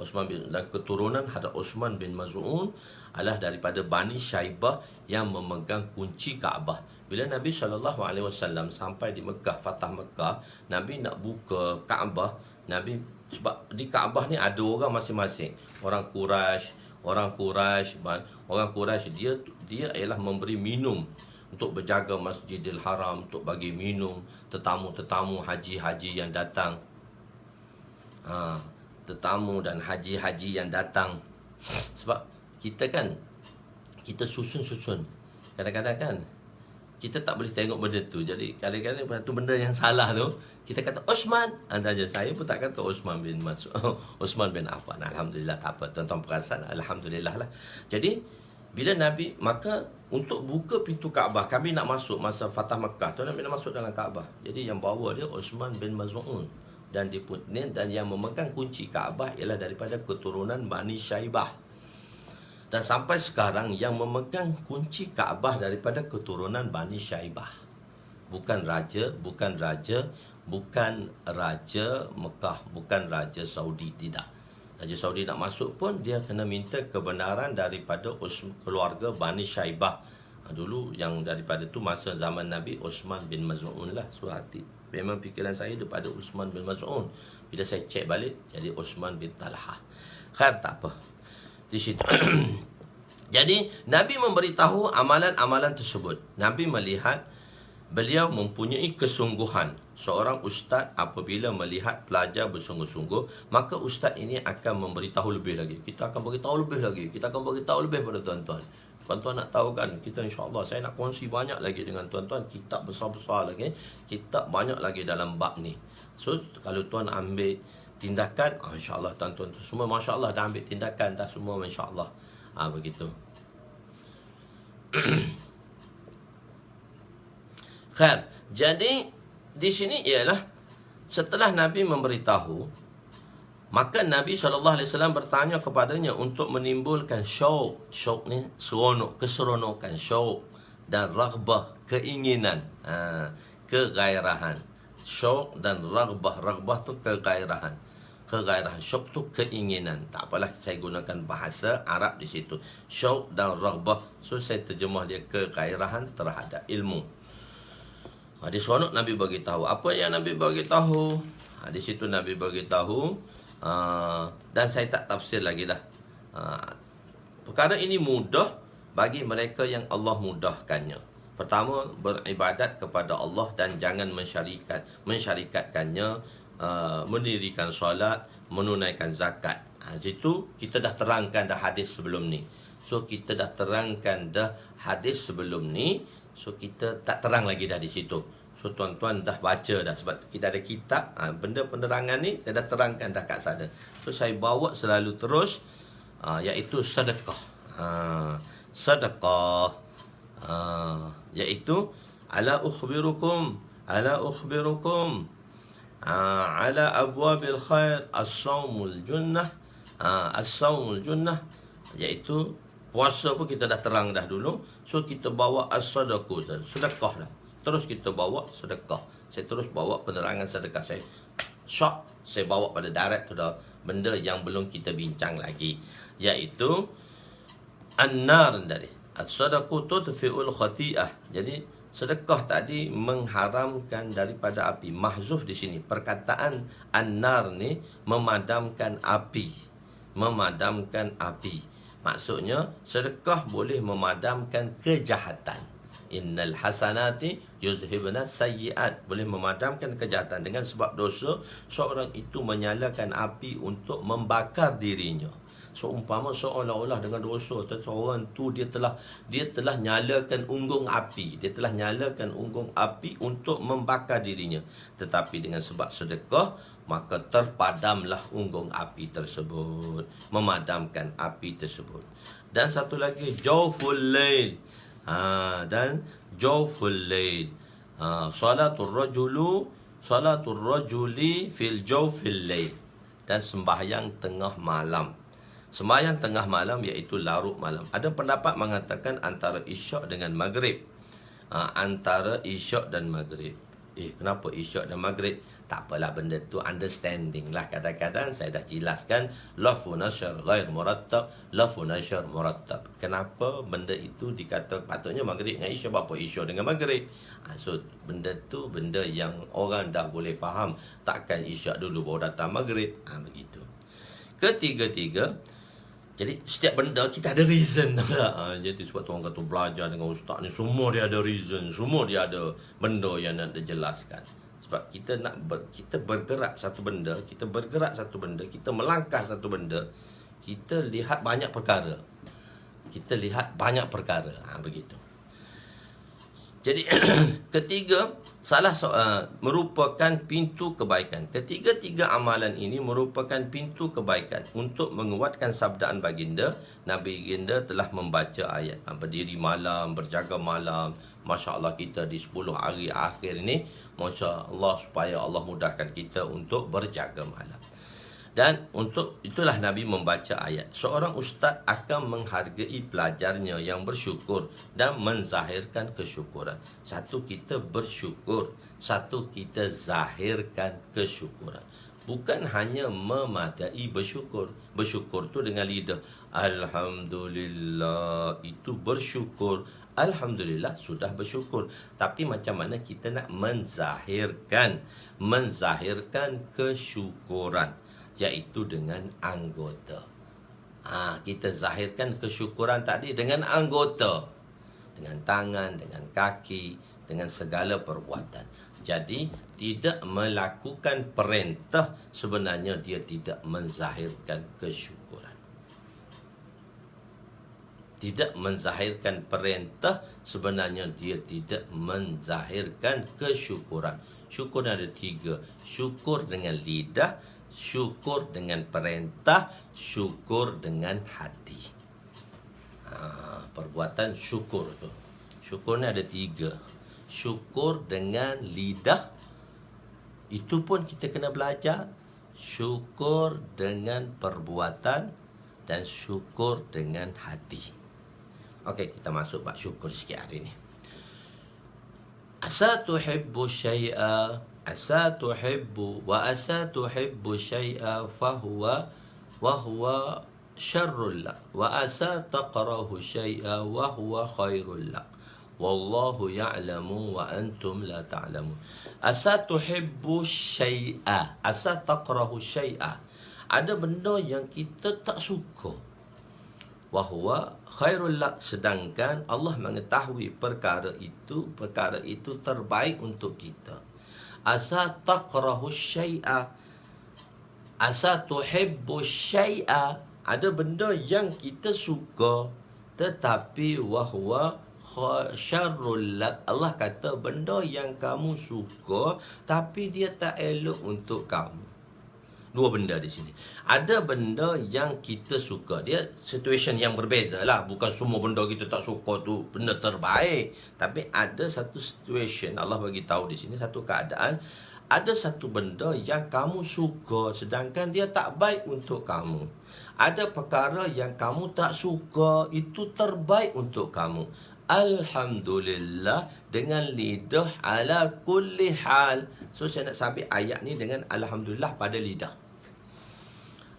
Osman bin, dan keturunan ada Osman bin Maz'un adalah daripada Bani Syaibah yang memegang kunci Kaabah. Bila Nabi SAW sampai di Mekah, Fatah Mekah, Nabi nak buka Kaabah. Nabi, sebab di Kaabah ni ada orang masing-masing. Orang Quraisy dia ialah memberi minum untuk berjaga Masjidil Haram, untuk bagi minum tetamu-tetamu haji-haji yang datang. Tetamu dan haji-haji yang datang. Sebab kita kan, kita susun. Kadang-kadang kan kita tak boleh tengok benda tu. Jadi kadang-kadang satu benda yang salah tu, kita kata Osman, anda je. Saya pun tak kata Osman bin Mas'ud, Osman bin Affan. Alhamdulillah, tak apa. Tuan-tuan perasan, alhamdulillah lah. Jadi bila Nabi, maka untuk buka pintu Kaabah, kami nak masuk masa Fatah Mekah tu, Nabi nak masuk dalam Kaabah. Jadi yang bawa dia Osman bin Maz'un, dan yang memegang kunci Kaabah ialah daripada keturunan Bani Syaibah. Dan sampai sekarang yang memegang kunci Kaabah daripada keturunan Bani Syaibah. Bukan raja Mekah, bukan raja Saudi, tidak. Raja Saudi nak masuk pun dia kena minta kebenaran daripada keluarga Bani Syaibah. Dulu yang daripada tu masa zaman Nabi, Osman bin Maz'un lah. So hati, memang fikiran saya daripada Osman bin Maz'un. Bila saya cek balik, jadi Osman bin Talha. Kan tak apa di situ. Jadi Nabi memberitahu amalan-amalan tersebut. Nabi melihat beliau mempunyai kesungguhan. Seorang ustaz apabila melihat pelajar bersungguh-sungguh, maka ustaz ini akan memberitahu lebih lagi. Kita akan beritahu lebih lagi. Kita akan beritahu lebih pada tuan-tuan. Tuan-tuan nak tahu kan, kita insya-Allah, saya nak kongsi banyak lagi dengan tuan-tuan. Kitab besar-besar lagi, kitab banyak lagi dalam bab ni. So kalau tuan ambil tindakan, insya-Allah tuan-tuan semua masya-Allah dah ambil tindakan dah semua, insya-Allah. Begitu. Khair. Jadi di sini ialah setelah Nabi memberitahu, maka Nabi SAW bertanya kepadanya untuk menimbulkan syauq. Syauq ni seronok, keseronokan, syauq dan raghbah, keinginan, kegairahan. Syauq dan raghbah. Raghbah tu kegairahan. Kegairahan, syauq tu keinginan. Tak apalah saya gunakan bahasa Arab di situ. Syauq dan raghbah. So saya terjemah dia kegairahan terhadap ilmu. Di seronok Nabi bagi tahu. Apa yang Nabi bagi tahu? Di situ Nabi bagi tahu, dan saya tak tafsir lagi dah. Perkara ini mudah bagi mereka yang Allah mudahkannya. Pertama, beribadat kepada Allah dan jangan mensyarikatkannya, mendirikan solat, menunaikan zakat. Situ kita dah terangkan dah hadis sebelum ni. So kita dah terangkan dah hadis sebelum ni. So kita tak terang lagi dah di situ. So tuan-tuan dah baca dah, sebab kita ada kitab, benda penerangan ni saya dah terangkan dah kat sana. So saya bawa selalu terus, iaitu sedekah. Sedekah, iaitu ala ukhbirukum ala abwabil khair as-saumul junnah. As-saumul junnah, iaitu puasa pun kita dah terang dah dulu. So kita bawa as-sadaqah, sedekah dah. Terus kita bawa sedekah. Saya terus bawa penerangan sedekah. Saya bawa pada direct tu dah benda yang belum kita bincang lagi, iaitu an-nar tadi. As-sadaqah tu tudfi'ul khati'ah. Jadi sedekah tadi mengharamkan daripada api. Mahzuf di sini. Perkataan an-nar ni memadamkan api. Memadamkan api. Maksudnya sedekah boleh memadamkan kejahatan. Innal hasanati yuzhibna sayyi'at. Boleh memadamkan kejahatan. Dengan sebab dosa, seorang itu menyalakan api untuk membakar dirinya. So umpama seolah-olah dengan dosa seorang tu dia telah nyalakan unggung api. Dia telah nyalakan unggung api untuk membakar dirinya. Tetapi dengan sebab sedekah, maka terpadamlah unggung api tersebut, memadamkan api tersebut. Dan satu lagi, jawful lail. Dan jawful lail, salatul rajuli fil jawfil lail. Dan sembahyang tengah malam. Sembahyang tengah malam iaitu larut malam. Ada pendapat mengatakan antara isyak dengan maghrib. Antara isyak dan maghrib. Kenapa isyak dan maghrib? Tak apalah, benda tu understanding lah. Kadang-kadang saya dah jelaskan lafu nasyar ghair murattab, lafu nasyar murattab. Kenapa benda itu dikata patutnya maghrib dengan isyak, apa isyak dengan maghrib? So benda tu benda yang orang dah boleh faham. Takkan isyak dulu baru datang maghrib. Begitu. Ketiga-tiga, jadi setiap benda kita ada reason lah. Jadi sebab tu orang kata belajar dengan ustaz ni, semua dia ada reason, semua dia ada benda yang nak dijelaskan. Sebab kita kita bergerak satu benda, kita melangkah satu benda, kita lihat banyak perkara. Begitu. Jadi ketiga merupakan pintu kebaikan. Ketiga-tiga amalan ini merupakan pintu kebaikan. Untuk menguatkan sabdaan baginda, Nabi baginda telah membaca ayat berdiri malam, berjaga malam. Masya Allah, kita di 10 hari akhir ini, Masya Allah, supaya Allah mudahkan kita untuk berjaga malam. Dan untuk itulah Nabi membaca ayat. Seorang ustaz akan menghargai pelajarnya yang bersyukur dan menzahirkan kesyukuran. Satu, kita bersyukur. Satu, kita zahirkan kesyukuran. Bukan hanya memadai bersyukur. Bersyukur tu dengan lidah. Alhamdulillah, itu bersyukur. Alhamdulillah, sudah bersyukur. Tapi macam mana kita nak menzahirkan kesyukuran, iaitu dengan anggota. Kita zahirkan kesyukuran tadi dengan anggota, dengan tangan, dengan kaki, dengan segala perbuatan. Jadi tidak melakukan perintah, sebenarnya dia tidak menzahirkan kesyukuran. Tidak menzahirkan perintah, sebenarnya dia tidak menzahirkan kesyukuran. Syukur ada 3. Syukur dengan lidah, syukur dengan perintah, syukur dengan hati. Perbuatan syukur tu. Syukurnya ada 3. Syukur dengan lidah, itu pun kita kena belajar. Syukur dengan perbuatan, dan syukur dengan hati. Okey, kita masuk bab syukur sikit hari ni. Asa tuhibbu syai'a, asa tuhibbu wa asa tuhibbu syai'a fahuwa wa huwa syarrul lak, wa asa taqrahu syai'a wa huwa khairul lak, wallahu ya'lamu wa antum la ta'lamun. Asa tuhibbu syai'a, asa taqrahu syai'a, ada benda yang kita tak suka. Wa huwa khairul lak, sedangkan Allah mengetahui perkara itu terbaik untuk kita. Asa taqrahu syai'a, asa tuhibbu syai'a, ada benda yang kita suka tetapi wa huwa syarrul lak, Allah kata benda yang kamu suka tapi dia tak elok untuk kamu. Dua benda di sini. Ada benda yang kita suka, dia situation yang berbeza lah. Bukan semua benda kita tak suka tu benda terbaik. Tapi ada satu situation, Allah bagi tahu di sini satu keadaan, ada satu benda yang kamu suka sedangkan dia tak baik untuk kamu. Ada perkara yang kamu tak suka, itu terbaik untuk kamu. Alhamdulillah, dengan lidah ala kulli hal. So saya nak sabit ayat ni dengan Alhamdulillah pada lidah.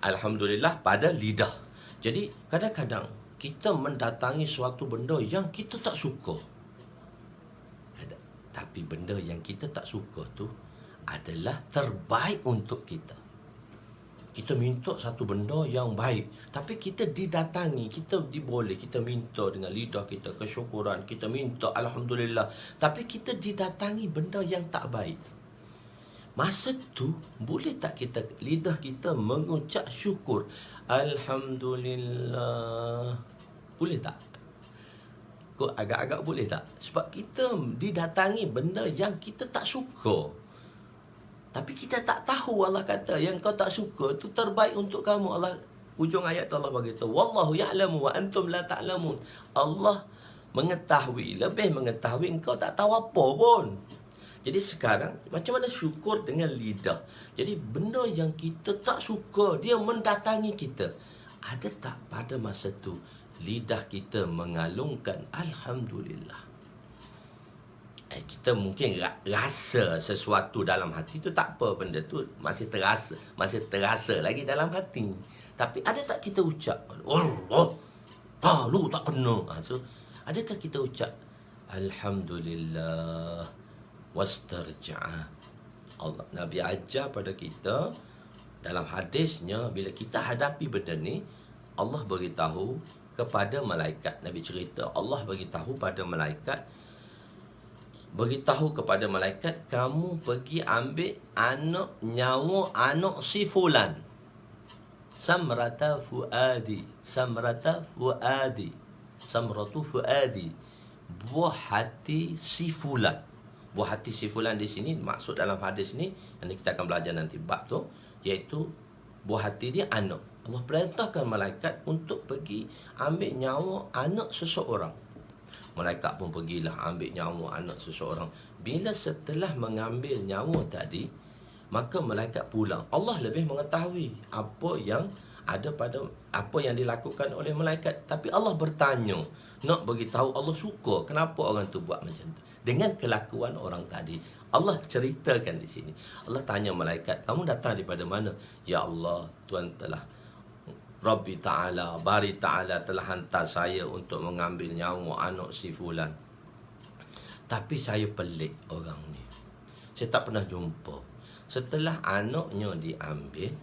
Alhamdulillah pada lidah. Jadi kadang-kadang kita mendatangi suatu benda yang kita tak suka. Tapi benda yang kita tak suka tu adalah terbaik untuk kita. Kita minta satu benda yang baik, tapi kita didatangi, kita diboleh, kita minta dengan lidah kita kesyukuran, kita minta Alhamdulillah, tapi kita didatangi benda yang tak baik. Masa tu boleh tak lidah kita mengucap syukur Alhamdulillah? Boleh tak? Kok agak-agak boleh tak? Sebab kita didatangi benda yang kita tak suka, tapi kita tak tahu. Allah kata yang kau tak suka tu terbaik untuk kamu. Allah, ujung ayat Allah beritahu, wallahu ya'lamu wa antum la ta'lamun. Allah mengetahui, lebih mengetahui, engkau tak tahu apa pun. Jadi sekarang macam mana syukur dengan lidah? Jadi benda yang kita tak suka, dia mendatangi kita. Ada tak pada masa tu lidah kita mengalungkan Alhamdulillah? Kita mungkin rasa sesuatu dalam hati tu, tak apa, benda tu masih terasa lagi dalam hati. Tapi ada tak kita ucap Allah, lu tak kena. So adakah kita ucap Alhamdulillah wastarja'a? Allah, Nabi ajar pada kita dalam hadisnya, bila kita hadapi benda ni, Allah beritahu kepada malaikat. Nabi cerita, Allah beritahu kepada malaikat, kamu pergi ambil nyawa anak si fulan. Samratu fuadi. buah hati si fulan. Buah hati si fulan di sini maksud dalam hadis ni, yang kita akan belajar nanti bab tu, iaitu buah hati dia anak. Allah perintahkan malaikat untuk pergi ambil nyawa anak seseorang. Malaikat pun pergilah ambil nyawa anak seseorang. Bila setelah mengambil nyawa tadi, maka malaikat pulang. Allah lebih mengetahui apa yang ada pada apa yang dilakukan oleh malaikat. Tapi Allah bertanya, nak beritahu Allah suka kenapa orang tu buat macam tu. Dengan kelakuan orang tadi, Allah ceritakan di sini. Allah tanya malaikat, kamu datang daripada mana? Ya Allah, Tuhan telah Rabbi Ta'ala, Bari Ta'ala telah hantar saya untuk mengambil nyawa anak si fulan. Tapi saya pelik orang ni. Saya tak pernah jumpa. Setelah anaknya diambil,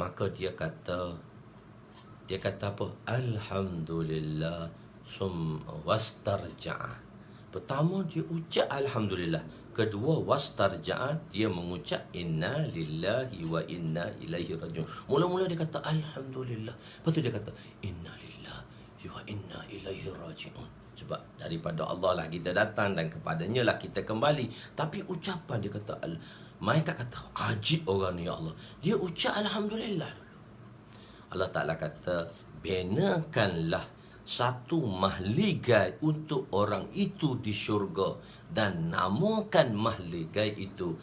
maka dia kata apa? Alhamdulillah wastarja'a. Pertama dia ucap alhamdulillah. Kedua wastarja'a, dia mengucap inna lillahi wa inna ilaihi rajiun. Mula-mula dia kata alhamdulillah. Lepas tu dia kata inna lillahi wa inna ilaihi rajiun. Sebab daripada Allah lah kita datang dan kepadanya lah kita kembali. Tapi ucapan dia kata malaikat kata ajib orang ni ya Allah. Dia ucap alhamdulillah dulu. Allah Ta'ala kata binakanlah satu mahligai untuk orang itu di syurga dan namakan mahligai itu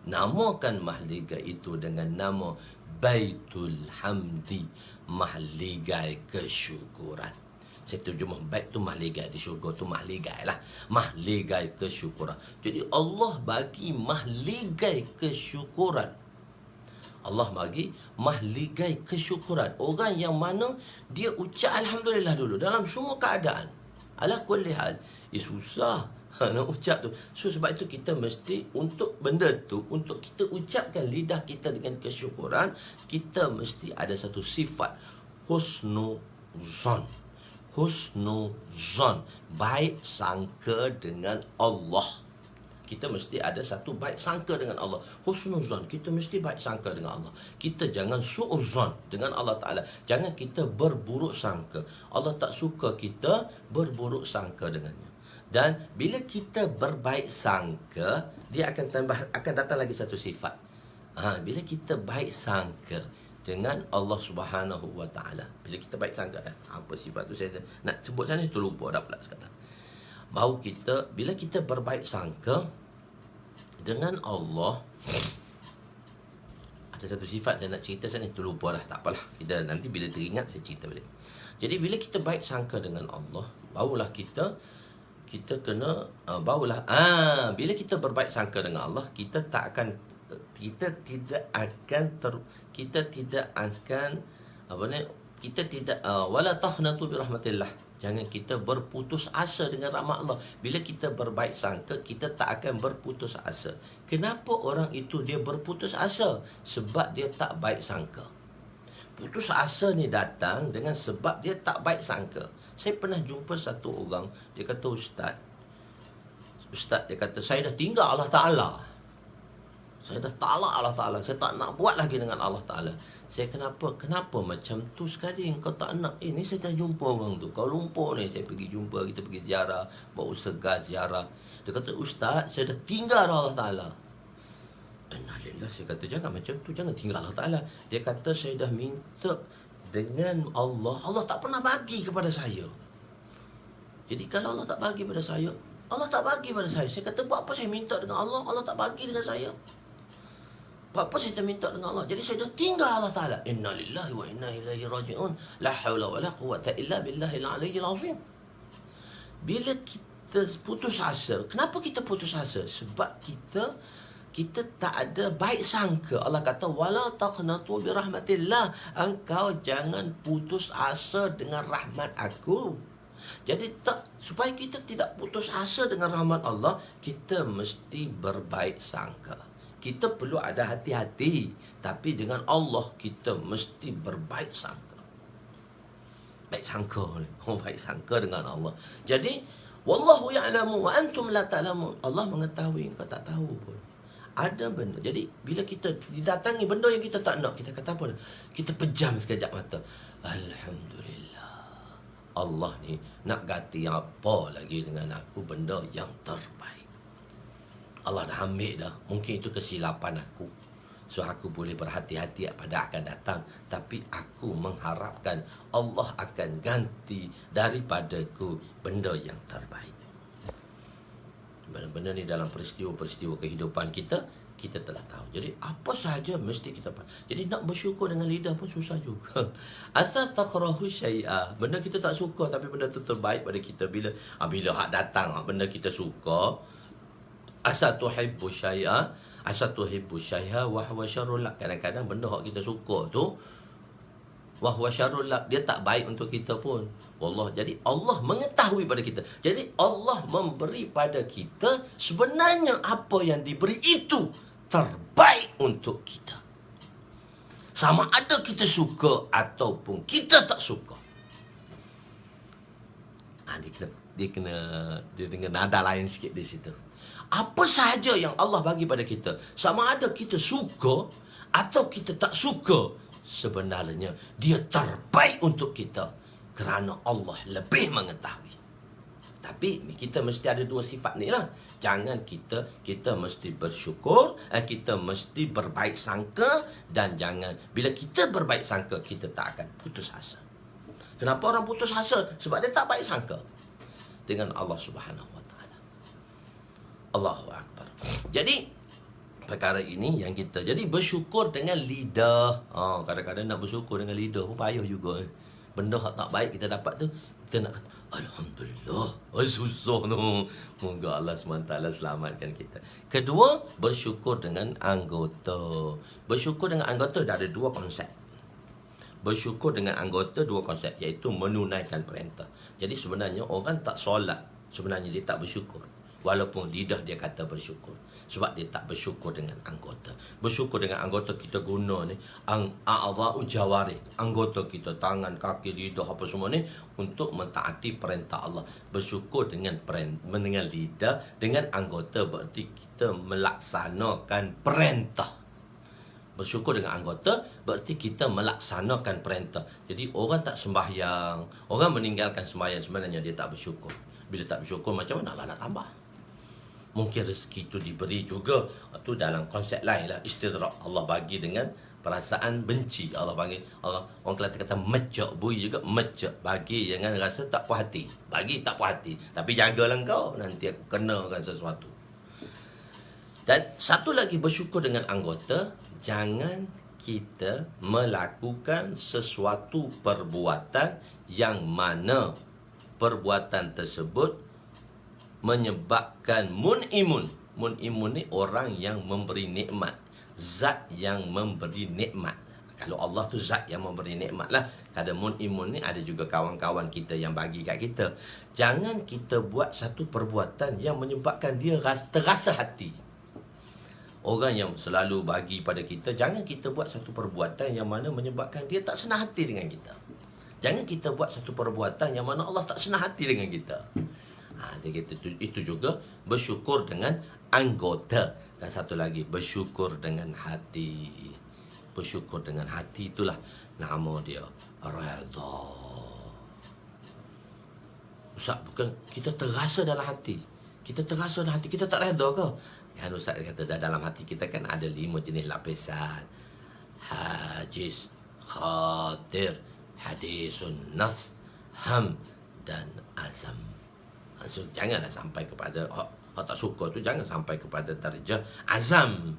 namakan mahligai itu dengan nama Baitul Hamdi, mahligai kesyukuran. Saya terjemah bait tu mahligai, di syurga tu mahligai lah, mahligai kesyukuran. Jadi Allah bagi mahligai kesyukuran. Allah bagi mahligai kesyukuran. Orang yang mana dia ucap alhamdulillah dulu dalam semua keadaan. Ala kulli hal. Susah nak ucap tu. So sebab itu kita mesti untuk benda tu, untuk kita ucapkan lidah kita dengan kesyukuran, kita mesti ada satu sifat husnuzan. Husnuzan, baik sangka dengan Allah. Kita mesti ada satu baik sangka dengan Allah. Husnuzan, kita mesti baik sangka dengan Allah. Kita jangan su'uzan dengan Allah Ta'ala. Jangan kita berburuk sangka. Allah tak suka kita berburuk sangka dengannya. Dan bila kita berbaik sangka, dia akan datang lagi satu sifat. Bila kita baik sangka dengan Allah Subhanahu wa Ta'ala. Bila kita baik sangka, apa sifat tu saya nak sebut sana, itu lupa dah pula sekarang. Bahawa kita, bila kita berbaik sangka dengan Allah, ada satu sifat saya nak cerita sana, itu lupa dah, tak apalah. Kita nanti bila teringat saya cerita balik. Jadi bila kita baik sangka dengan Allah, barulah kita kena bila kita berbaik sangka dengan Allah, kita tidak wala taqnatu bi rahmatillah. Jangan kita berputus asa dengan rahmat Allah. Bila kita berbaik sangka, kita tak akan berputus asa. Kenapa orang itu dia berputus asa? Sebab dia tak baik sangka. Putus asa ni datang dengan sebab dia tak baik sangka. Saya pernah jumpa satu orang, dia kata Ustaz, dia kata saya dah tinggal Allah Ta'ala. Saya dah talak Allah Ta'ala. Saya tak nak buat lagi dengan Allah Ta'ala. Saya kenapa macam tu sekali engkau tak nak? Ni saya dah jumpa orang tu. Kuala Lumpur ni saya pergi jumpa. Kita pergi ziarah. Bawa segar ziarah. Dia kata Ustaz, saya dah tinggal Allah Ta'ala. Innalillah. Saya kata jangan macam tu. Jangan tinggal Allah Ta'ala. Dia kata saya dah minta dengan Allah. Allah tak pernah bagi kepada saya. Jadi kalau Allah tak bagi pada saya, Allah tak bagi pada saya. Saya kata buat apa saya minta dengan Allah, Allah tak bagi dengan saya. Buat apa saya minta dengan Allah? Jadi saya dah tinggal Allah Ta'ala. Inna lillahi wa inna ilaihi raji'un. La hawla wa la quwwata illa billahil aliyyil azim. Bila kita putus asa, kenapa kita putus asa? Sebab kita tak ada baik sangka. Allah kata wala taqnatu bi rahmatillah. Engkau jangan putus asa dengan rahmat aku. Jadi supaya kita tidak putus asa dengan rahmat Allah, kita mesti berbaik sangka. Kita perlu ada hati-hati, tapi dengan Allah kita mesti berbaik sangka. Baik sangka ni. Baik sangka dengan Allah. Jadi wallahu ya'lamu wa antum la ta'lamun. Allah mengetahui, engkau tak tahu pun. Ada benda. Jadi bila kita didatangi benda yang kita tak nak, kita kata apa? Kita pejam sekejap mata. Alhamdulillah. Allah ni nak ganti apa lagi dengan aku benda yang terbaik. Allah dah ambil dah. Mungkin itu kesilapan aku. So aku boleh berhati-hati pada akan datang. Tapi aku mengharapkan Allah akan ganti daripadaku benda yang terbaik. Benda-benda ni dalam peristiwa-peristiwa kehidupan kita, kita telah tahu. Jadi apa sahaja mesti kita faham. Jadi nak bersyukur dengan lidah pun susah juga. Asal takrahu syai'a, benda kita tak suka tapi benda tu terbaik pada kita. Bila hak datang benda kita suka, asal tuhibbu syai'a, asal tuhibbu syai'a wa huwa syarrul lak. Kadang-kadang benda hak kita suka tu wa huwa syarrul lak, dia tak baik untuk kita pun. Wallah, jadi Allah mengetahui pada kita. Jadi Allah memberi pada kita sebenarnya apa yang diberi itu terbaik untuk kita. Sama ada kita suka ataupun kita tak suka. Dia kena nada lain sikit di situ. Apa sahaja yang Allah bagi pada kita, sama ada kita suka atau kita tak suka, sebenarnya dia terbaik untuk kita. Kerana Allah lebih mengetahui. Tapi kita mesti ada dua sifat ni lah. Jangan kita mesti bersyukur, kita mesti berbaik sangka, dan jangan bila kita berbaik sangka, kita tak akan putus asa. Kenapa orang putus asa? Sebab dia tak baik sangka dengan Allah Subhanahu Wa Taala. Allahu Akbar. Jadi perkara ini yang kita, jadi bersyukur dengan lidah. Kadang-kadang nak bersyukur dengan lidah pun payah juga. Benda yang tak baik kita dapat tu, kita nak kata Alhamdulillah. Susah tu. Moga Allah SWT selamatkan kita. Kedua, bersyukur dengan anggota. Bersyukur dengan anggota dah ada dua konsep. Bersyukur dengan anggota dua konsep, iaitu menunaikan perintah. Jadi sebenarnya orang tak solat, sebenarnya dia tak bersyukur. Walaupun lidah dia kata bersyukur. Sebab dia tak bersyukur dengan anggota. Bersyukur dengan anggota kita guna ni, a'dha'u jawarih, anggota kita, tangan, kaki, lidah, apa semua ni, untuk mentaati perintah Allah. Bersyukur dengan lidah, dengan anggota, berarti kita melaksanakan perintah. Bersyukur dengan anggota berarti kita melaksanakan perintah. Jadi orang tak sembahyang, orang meninggalkan sembahyang, sebenarnya dia tak bersyukur. Bila tak bersyukur, macam mana Allah nak tambah? Mungkin rezeki itu diberi juga, itu dalam konsep lain lah. Istidrak, Allah bagi dengan perasaan benci. Allah bagi, orang Kelantan kata mecak, bui juga mecak, bagi jangan rasa tak puas hati. Bagi tak puas hati, tapi jagalah kau, nanti aku kenakan sesuatu. Dan satu lagi, bersyukur dengan anggota, jangan kita melakukan sesuatu perbuatan yang mana perbuatan tersebut menyebabkan mun'imun. Mun'imun ni orang yang memberi nikmat, zat yang memberi nikmat. Kalau Allah tu zat yang memberi nikmat lah. Ada mun'imun ni, ada juga kawan-kawan kita yang bagi kat kita. Jangan kita buat satu perbuatan yang menyebabkan dia terasa hati. Orang yang selalu bagi pada kita, jangan kita buat satu perbuatan yang mana menyebabkan dia tak senang hati dengan kita. Jangan kita buat satu perbuatan yang mana Allah tak senang hati dengan kita. Itu juga bersyukur dengan anggota. Dan satu lagi, bersyukur dengan hati. Bersyukur dengan hati, itulah nama dia, redha. Ustaz, bukan kita terasa dalam hati. Kita terasa dalam hati, kita tak redha ke? Kan Ustaz kata dalam hati kita kan ada 5 jenis lapisan. Hajis, khatir, hadisun nafs, ham, dan azam. So, janganlah sampai kepada tak suka tu, jangan sampai kepada darjah azam.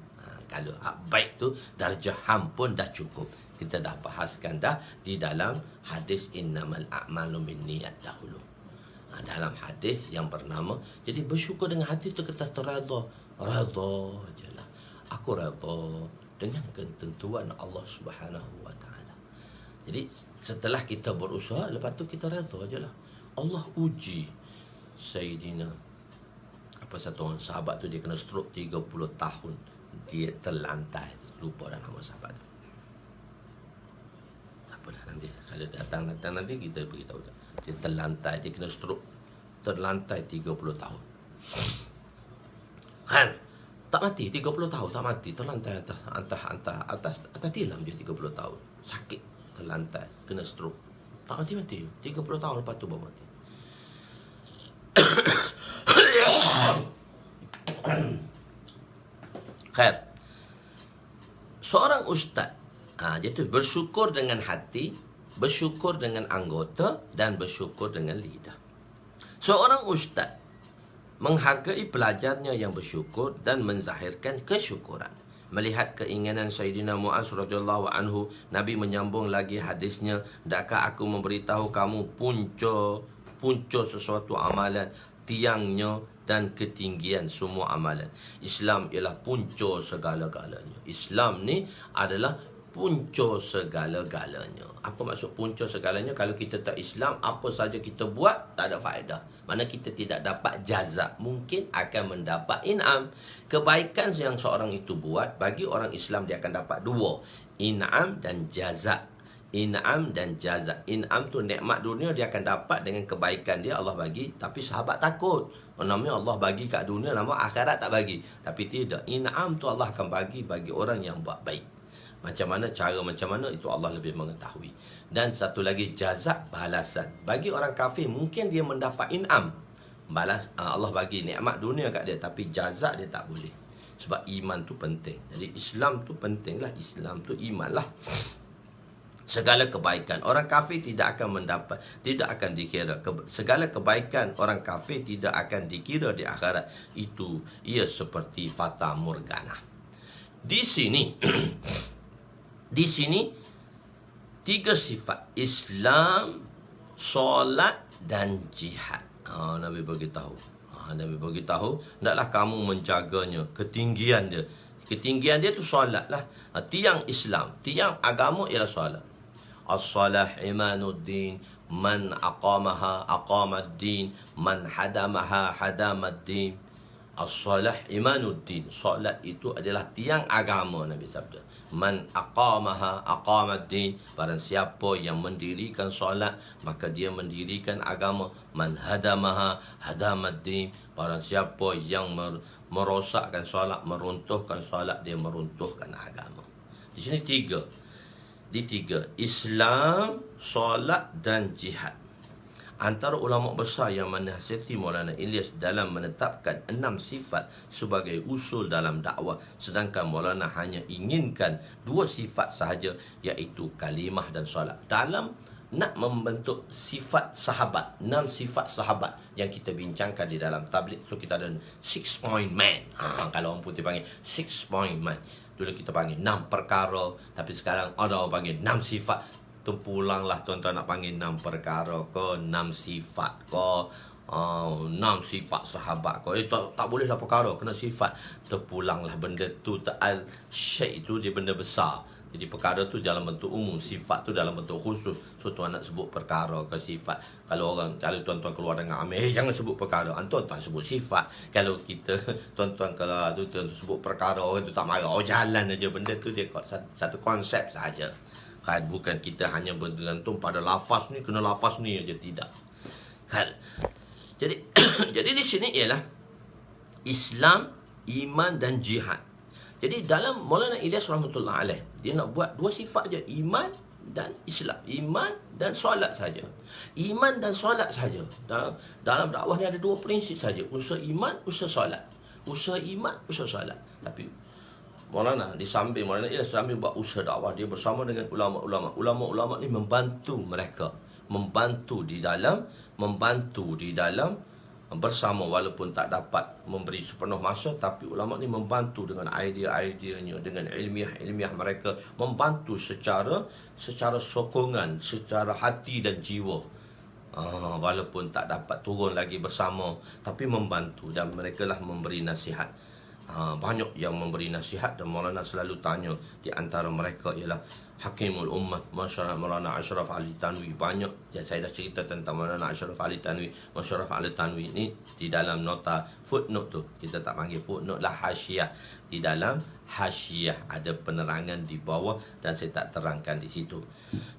Kalau baik tu, darjah ham pun dah cukup. Kita dah bahaskan dah di dalam hadis innamal a'malu binniyat dahulu. Dalam hadis yang bernama, jadi bersyukur dengan hati tu kita terredha. Redha je lah. Aku redha dengan ketentuan Allah Subhanahu Wa Taala. Jadi setelah kita berusaha, lepas tu kita redha je lah. Allah uji Sayyidina, satu orang sahabat tu, dia kena stroke 30 tahun. Dia terlantai. Lupa dah nama sahabat tu. Siapa dah, nanti kalau datang nanti kita beritahu dah. Dia terlantai, dia kena stroke, terlantai 30 tahun. Kan? Tak mati 30 tahun, tak mati, terlantai atas tilam dia 30 tahun. Sakit, terlantai, kena stroke. Tak mati-mati. 30 tahun lepas tu baru mati. Khair. Seorang ustaz, jadi bersyukur dengan hati, bersyukur dengan anggota, dan bersyukur dengan lidah. Seorang ustaz menghargai pelajarnya yang bersyukur dan menzahirkan kesyukuran. Melihat keinginan Sayyidina Mu'az radhiyallahu anhu, Nabi menyambung lagi hadisnya, "Dakkah aku memberitahu kamu punca sesuatu amalan, tiangnya dan ketinggian semua amalan." Islam ialah punca segala-galanya. Islam ni adalah punca segala-galanya. Apa maksud punca segalanya? Kalau kita tak Islam, apa saja kita buat tak ada faedah. Mana kita tidak dapat jaza, mungkin akan mendapat in'am. Kebaikan yang seorang itu buat, bagi orang Islam dia akan dapat dua, in'am dan jaza. In'am dan jaza. In'am tu nikmat dunia dia akan dapat dengan kebaikan dia Allah bagi, tapi sahabat takut. Namanya Allah bagi kat dunia, nama akhirat tak bagi. Tapi tidak, in'am tu Allah akan bagi orang yang buat baik. Macam mana, cara macam mana, itu Allah lebih mengetahui. Dan satu lagi, jazak, balasan. Bagi orang kafir, mungkin dia mendapat in'am. Balas, Allah bagi nikmat dunia kat dia, tapi jazak dia tak boleh. Sebab iman tu penting. Jadi Islam tu penting lah. Islam tu iman lah. Segala kebaikan orang kafir tidak akan mendapat, tidak akan dikira. Segala kebaikan orang kafir tidak akan dikira di akhirat. Itu ia seperti fata morgana. Di sini di sini tiga sifat: Islam, solat dan jihad. Nabi beritahu. Nabi beritahu, hendaklah kamu menjaganya, ketinggian dia. Ketinggian dia tu solat lah. Tiang Islam, tiang agama ialah solat. As-salah imanuddin, man aqamaha aqamaddin, man hadamaha hadamaddin. As-salah imanuddin, solat itu adalah tiang agama, Nabi sabda. Man aqamaha aqamaddin, barang siapa yang mendirikan solat, maka dia mendirikan agama. Man hadamaha hadamaddin, barang siapa yang merosakkan solat, meruntuhkan solat, dia meruntuhkan agama. Di sini tiga. Di tiga, Islam, solat dan jihad. Antara ulama besar yang menasihati Maulana Ilyas dalam menetapkan 6 sifat sebagai usul dalam dakwah, sedangkan Maulana hanya inginkan 2 sifat sahaja, iaitu kalimah dan solat. Dalam nak membentuk sifat sahabat, 6 sifat sahabat yang kita bincangkan di dalam tabligh itu, kita ada 6 point man. Kalau orang putih panggil 6 point man. Dulu kita panggil 6 perkara, tapi sekarang ada orang panggil 6 sifat. Terpulanglah tuan-tuan nak panggil 6 perkara ke, 6 sifat ke, 6 sifat sahabat ke. Tak bolehlah perkara, kena sifat. Terpulanglah benda tu, syai' itu dia benda besar. Jadi perkara tu dalam bentuk umum, sifat tu dalam bentuk khusus. So tuan nak sebut perkara ke sifat. Kalau tuan-tuan keluar dengan Amir, jangan sebut perkara, tuan-tuan sebut sifat. Kalau kita tuan-tuan kalau tu tuan sebut perkara, orang tu tak marah, jalan aja. Benda tu dia satu konsep saja. Kan, bukan kita hanya bergantung pada lafaz ni, kena lafaz ni aja, tidak. Kan. Jadi jadi di sini ialah Islam, iman dan jihad. Jadi dalam Maulana Ilyas rahmatullah alaih, dia nak buat 2 sifat je, iman dan Islam. Iman dan solat saja. Iman dan solat saja. Dalam dakwah ni ada 2 prinsip saja, usaha iman, usaha solat. Usaha iman, usaha solat. Tapi Maulana Maulana Ilyas sambil buat usaha dakwah, dia bersama dengan ulama-ulama. Ulama-ulama ni membantu mereka, membantu di dalam bersama, walaupun tak dapat memberi sepenuh masa, tapi ulama ni membantu dengan idea-ideanya, dengan ilmiah mereka, membantu secara sokongan, secara hati dan jiwa. Walaupun tak dapat turun lagi bersama, tapi membantu, dan mereka lah memberi nasihat. Banyak yang memberi nasihat, dan Maulana selalu tanya. Di antara mereka ialah Hakimul Ummah Maulana Ashraf Ali Tanwi. Banyak saya dah cerita tentang Maulana Ashraf Ali Tanwi. Ashraf Ali Tanwi ni di dalam nota footnote tu, kita tak panggil footnote lah, hasyiah. Di dalam hasyiah ada penerangan di bawah, dan saya tak terangkan di situ.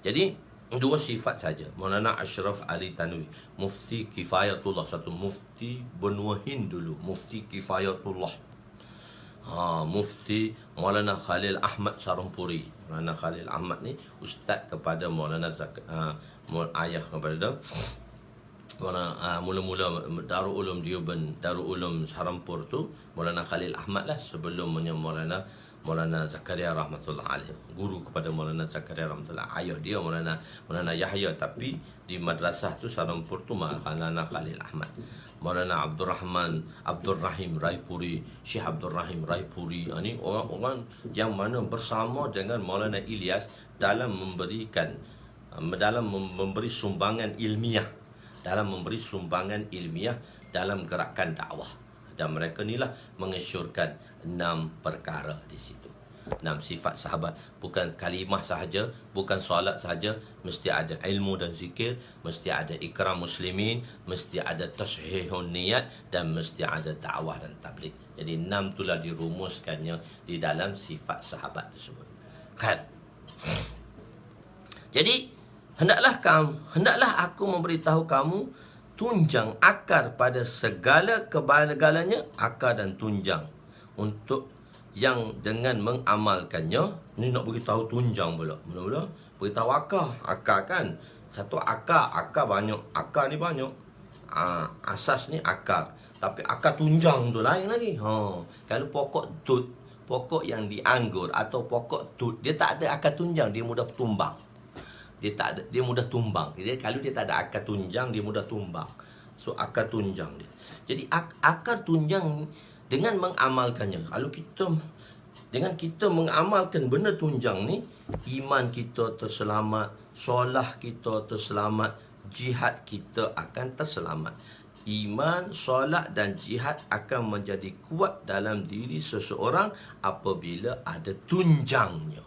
Jadi 2 sifat saja. Maulana Ashraf Ali Tanwi, Mufti Kifayatullah, satu mufti benua Hind dulu, Mufti Kifayatullah. Mufti Maulana Khalil Ahmad Sarampuri. Maulana Khalil Ahmad ni ustaz kepada Maulana ayah kepada mula-mula Darul Ulum Deoband, Darul Ulum Sarampur tu Maulana Khalil Ahmad lah, sebelumnya Maulana Zakaria rahmatullah alaih, guru kepada Maulana Zakaria rahmatullah, ayah dia Maulana Yahya, tapi di madrasah tu Sarampur tu Maulana Khalil Ahmad. Maulana Abdul Rahim Raipuri, Syekh Abdul Rahim Raipuri, ini orang-orang yang mana bersama dengan Maulana Ilyas dalam memberi sumbangan ilmiah, dalam gerakan dakwah. Dan mereka inilah mengesyorkan 6 perkara di situ. 6 sifat sahabat, bukan kalimah sahaja, bukan solat sahaja, mesti ada ilmu dan zikir, mesti ada ikram muslimin, mesti ada tashihun niat, dan mesti ada dakwah dan tabligh. Jadi 6 itulah dirumuskannya di dalam sifat sahabat tersebut. Kan? Jadi hendaklah aku memberitahu kamu tunjang akar pada segala kebal-galanya, akar dan tunjang untuk yang dengan mengamalkannya. Ni nak beritahu tunjang pula. Mula-mula beritahu akar kan. Satu akar banyak. Akar ni banyak. Asas ni akar. Tapi akar tunjang tu lain lagi. Kalau pokok yang dianggur atau pokok tut, dia tak ada akar tunjang, dia mudah tumbang. Dia mudah tumbang. Jadi kalau dia tak ada akar tunjang, dia mudah tumbang. So akar tunjang dia. Jadi akar tunjang dengan mengamalkannya. Kalau kita mengamalkan benda tunjang ni, iman kita terselamat, solah kita terselamat, jihad kita akan terselamat. Iman, solat dan jihad akan menjadi kuat dalam diri seseorang apabila ada tunjangnya.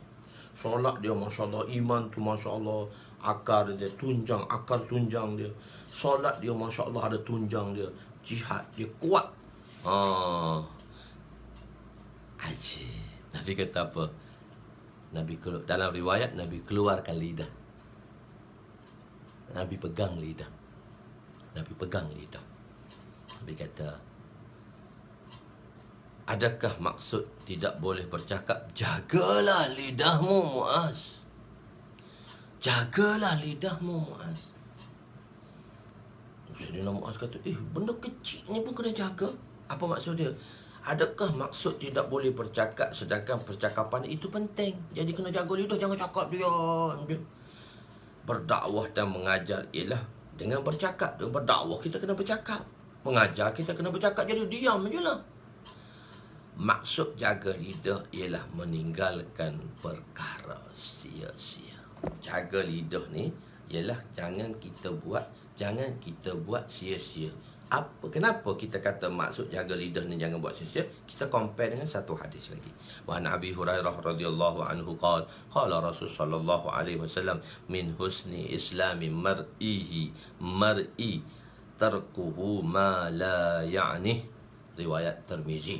Solat dia masya-Allah, iman tu masya-Allah, akar dia tunjang, akar tunjang dia. Solat dia masya-Allah ada tunjang dia. Jihad dia kuat. Aji. Nabi kata apa? Dalam riwayat Nabi keluarkan lidah. Nabi pegang lidah. Nabi kata, adakah maksud tidak boleh bercakap? Jagalah lidahmu, Muaz. Jagalah lidahmu, Muaz. Sayyidina Muaz kata, benda kecil ni pun kena jaga. Apa maksud dia? Adakah maksud tidak boleh bercakap sedangkan percakapan itu penting? Jadi kena jaga lidah, jangan cakap diam. Berdakwah dan mengajar ialah dengan bercakap. Dengan berdakwah kita kena bercakap. Mengajar kita kena bercakap, jadi diam je lah. Maksud jaga lidah ialah meninggalkan perkara sia-sia. Jaga lidah ni ialah jangan kita buat sia-sia. Kenapa kita kata maksud jaga lidah ni jangan buat sia-sia? Kita compare dengan satu hadis lagi. Wa Nabi Hurairah radhiyallahu anhu qala Rasul sallallahu alaihi wasallam min husni islami mar'i tarkuhu ma la ya'ni. Riwayat Tirmizi.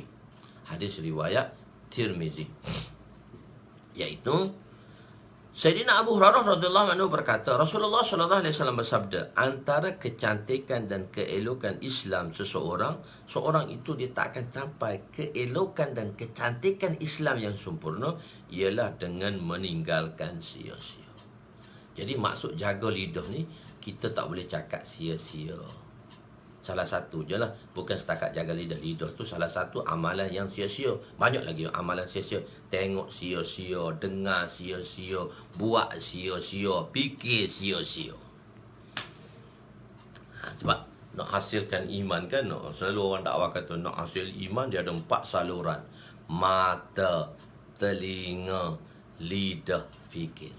Hadis riwayat Tirmizi. Yaitu Sayyidina Abu Hurairah radhiyallahu anhu berkata, Rasulullah sallallahu alaihi wasallam bersabda, antara kecantikan dan keelokan Islam seorang itu dia tak akan sampai keelokan dan kecantikan Islam yang sempurna ialah dengan meninggalkan sia-sia. Jadi maksud jaga lidah ni, kita tak boleh cakap sia-sia. Salah satu je lah, bukan setakat jaga lidah. Lidah tu salah satu amalan yang sia-sia. Banyak lagi amalan sia-sia. Tengok sia-sia, dengar sia-sia, buat sia-sia, fikir sia-sia. Sebab nak hasilkan iman kan, selalu orang dakwah kata nak hasil iman, dia ada 4 saluran. Mata, telinga, lidah, fikir.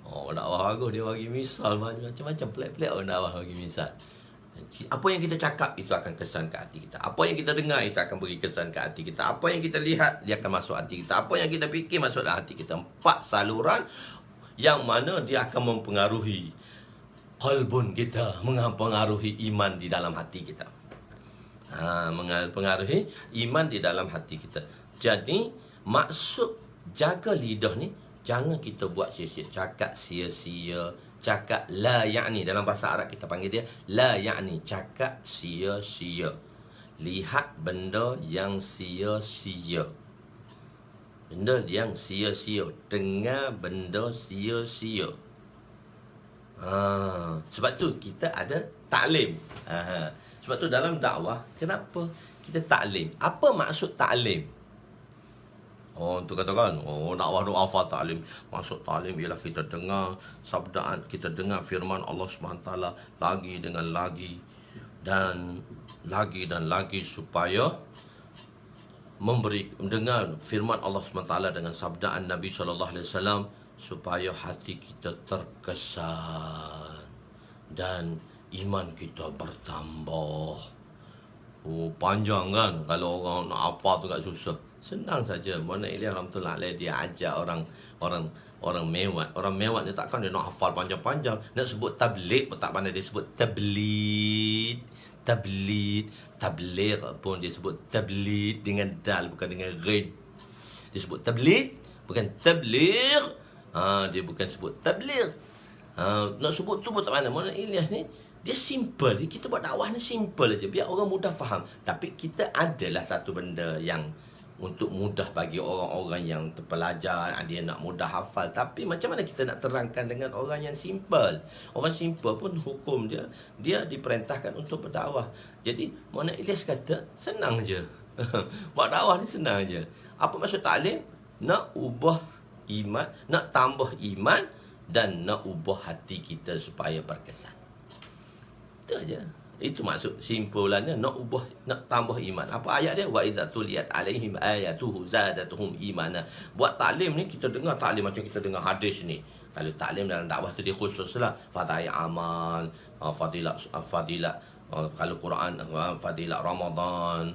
Dakwah bagus, dia bagi misal macam-macam, pelik-pelik orang dakwah bagi misal. Apa yang kita cakap itu akan kesan ke hati kita. Apa yang kita dengar itu akan beri kesan ke hati kita. Apa yang kita lihat dia akan masuk hati kita. Apa yang kita fikir masuk dalam hati kita. 4 saluran yang mana dia akan mempengaruhi qalbun kita, mempengaruhi iman di dalam hati kita. Mempengaruhi iman di dalam hati kita. Jadi maksud jaga lidah ni, jangan kita buat sia-sia, cakap sia-sia, cakap la ya'ni. Dalam bahasa Arab kita panggil dia la ya'ni, cakap sia-sia. lihat benda yang sia-sia. Benda yang sia-sia, dengar benda sia-sia. Sebab tu kita ada taklim. Sebab tu dalam dakwah, kenapa kita taklim? Apa maksud taklim? Tu katakan, dakwah tu hafal taklim. Maksud taklim ialah kita dengar sabdaan, kita dengar firman Allah SWT lagi dengan lagi dan lagi supaya mendengar firman Allah SWT dengan sabdaan Nabi SAW supaya hati kita terkesan dan iman kita bertambah. Panjang kan kalau orang nak apa tu kat susah. Senang saja. Mana Ilyas rahmatullah alaih dia ajak orang mewat. Orang mewat ni takkan dia nak hafal panjang-panjang. Nak sebut tabligh pun tak pandai dia sebut tabligh. Tabligh pun dia sebut tabligh dengan dal bukan dengan ghain. Dia sebut tabligh bukan tabligh. Dia bukan sebut tabligh. Nak sebut tu pun tak pandai. Mana Ilyas ni dia simple. Kita buat dakwah ni simple aja biar orang mudah faham. Tapi kita adalah satu benda yang untuk mudah bagi orang-orang yang terpelajar, dia nak mudah hafal. Tapi macam mana kita nak terangkan dengan orang yang simple? Orang simple pun hukum dia diperintahkan untuk berdakwah. Jadi Mona Ilyas kata senang je. Buat dakwah ni senang je. Apa maksud taklim? Nak ubah iman, nak tambah iman dan nak ubah hati kita supaya berkesan. Itu aja. Itu maksud simpulannya, nak ubah, nak tambah iman. Apa ayat dia? Wa idza tuliyat alaihim ayatuhu zadatuhum imana. Buat taklim ni, kita dengar taklim macam kita dengar hadis ni. Kalau taklim dalam dakwah tu dia khususlah fadail amal, fadilat kalau Quran, fadilat Ramadan,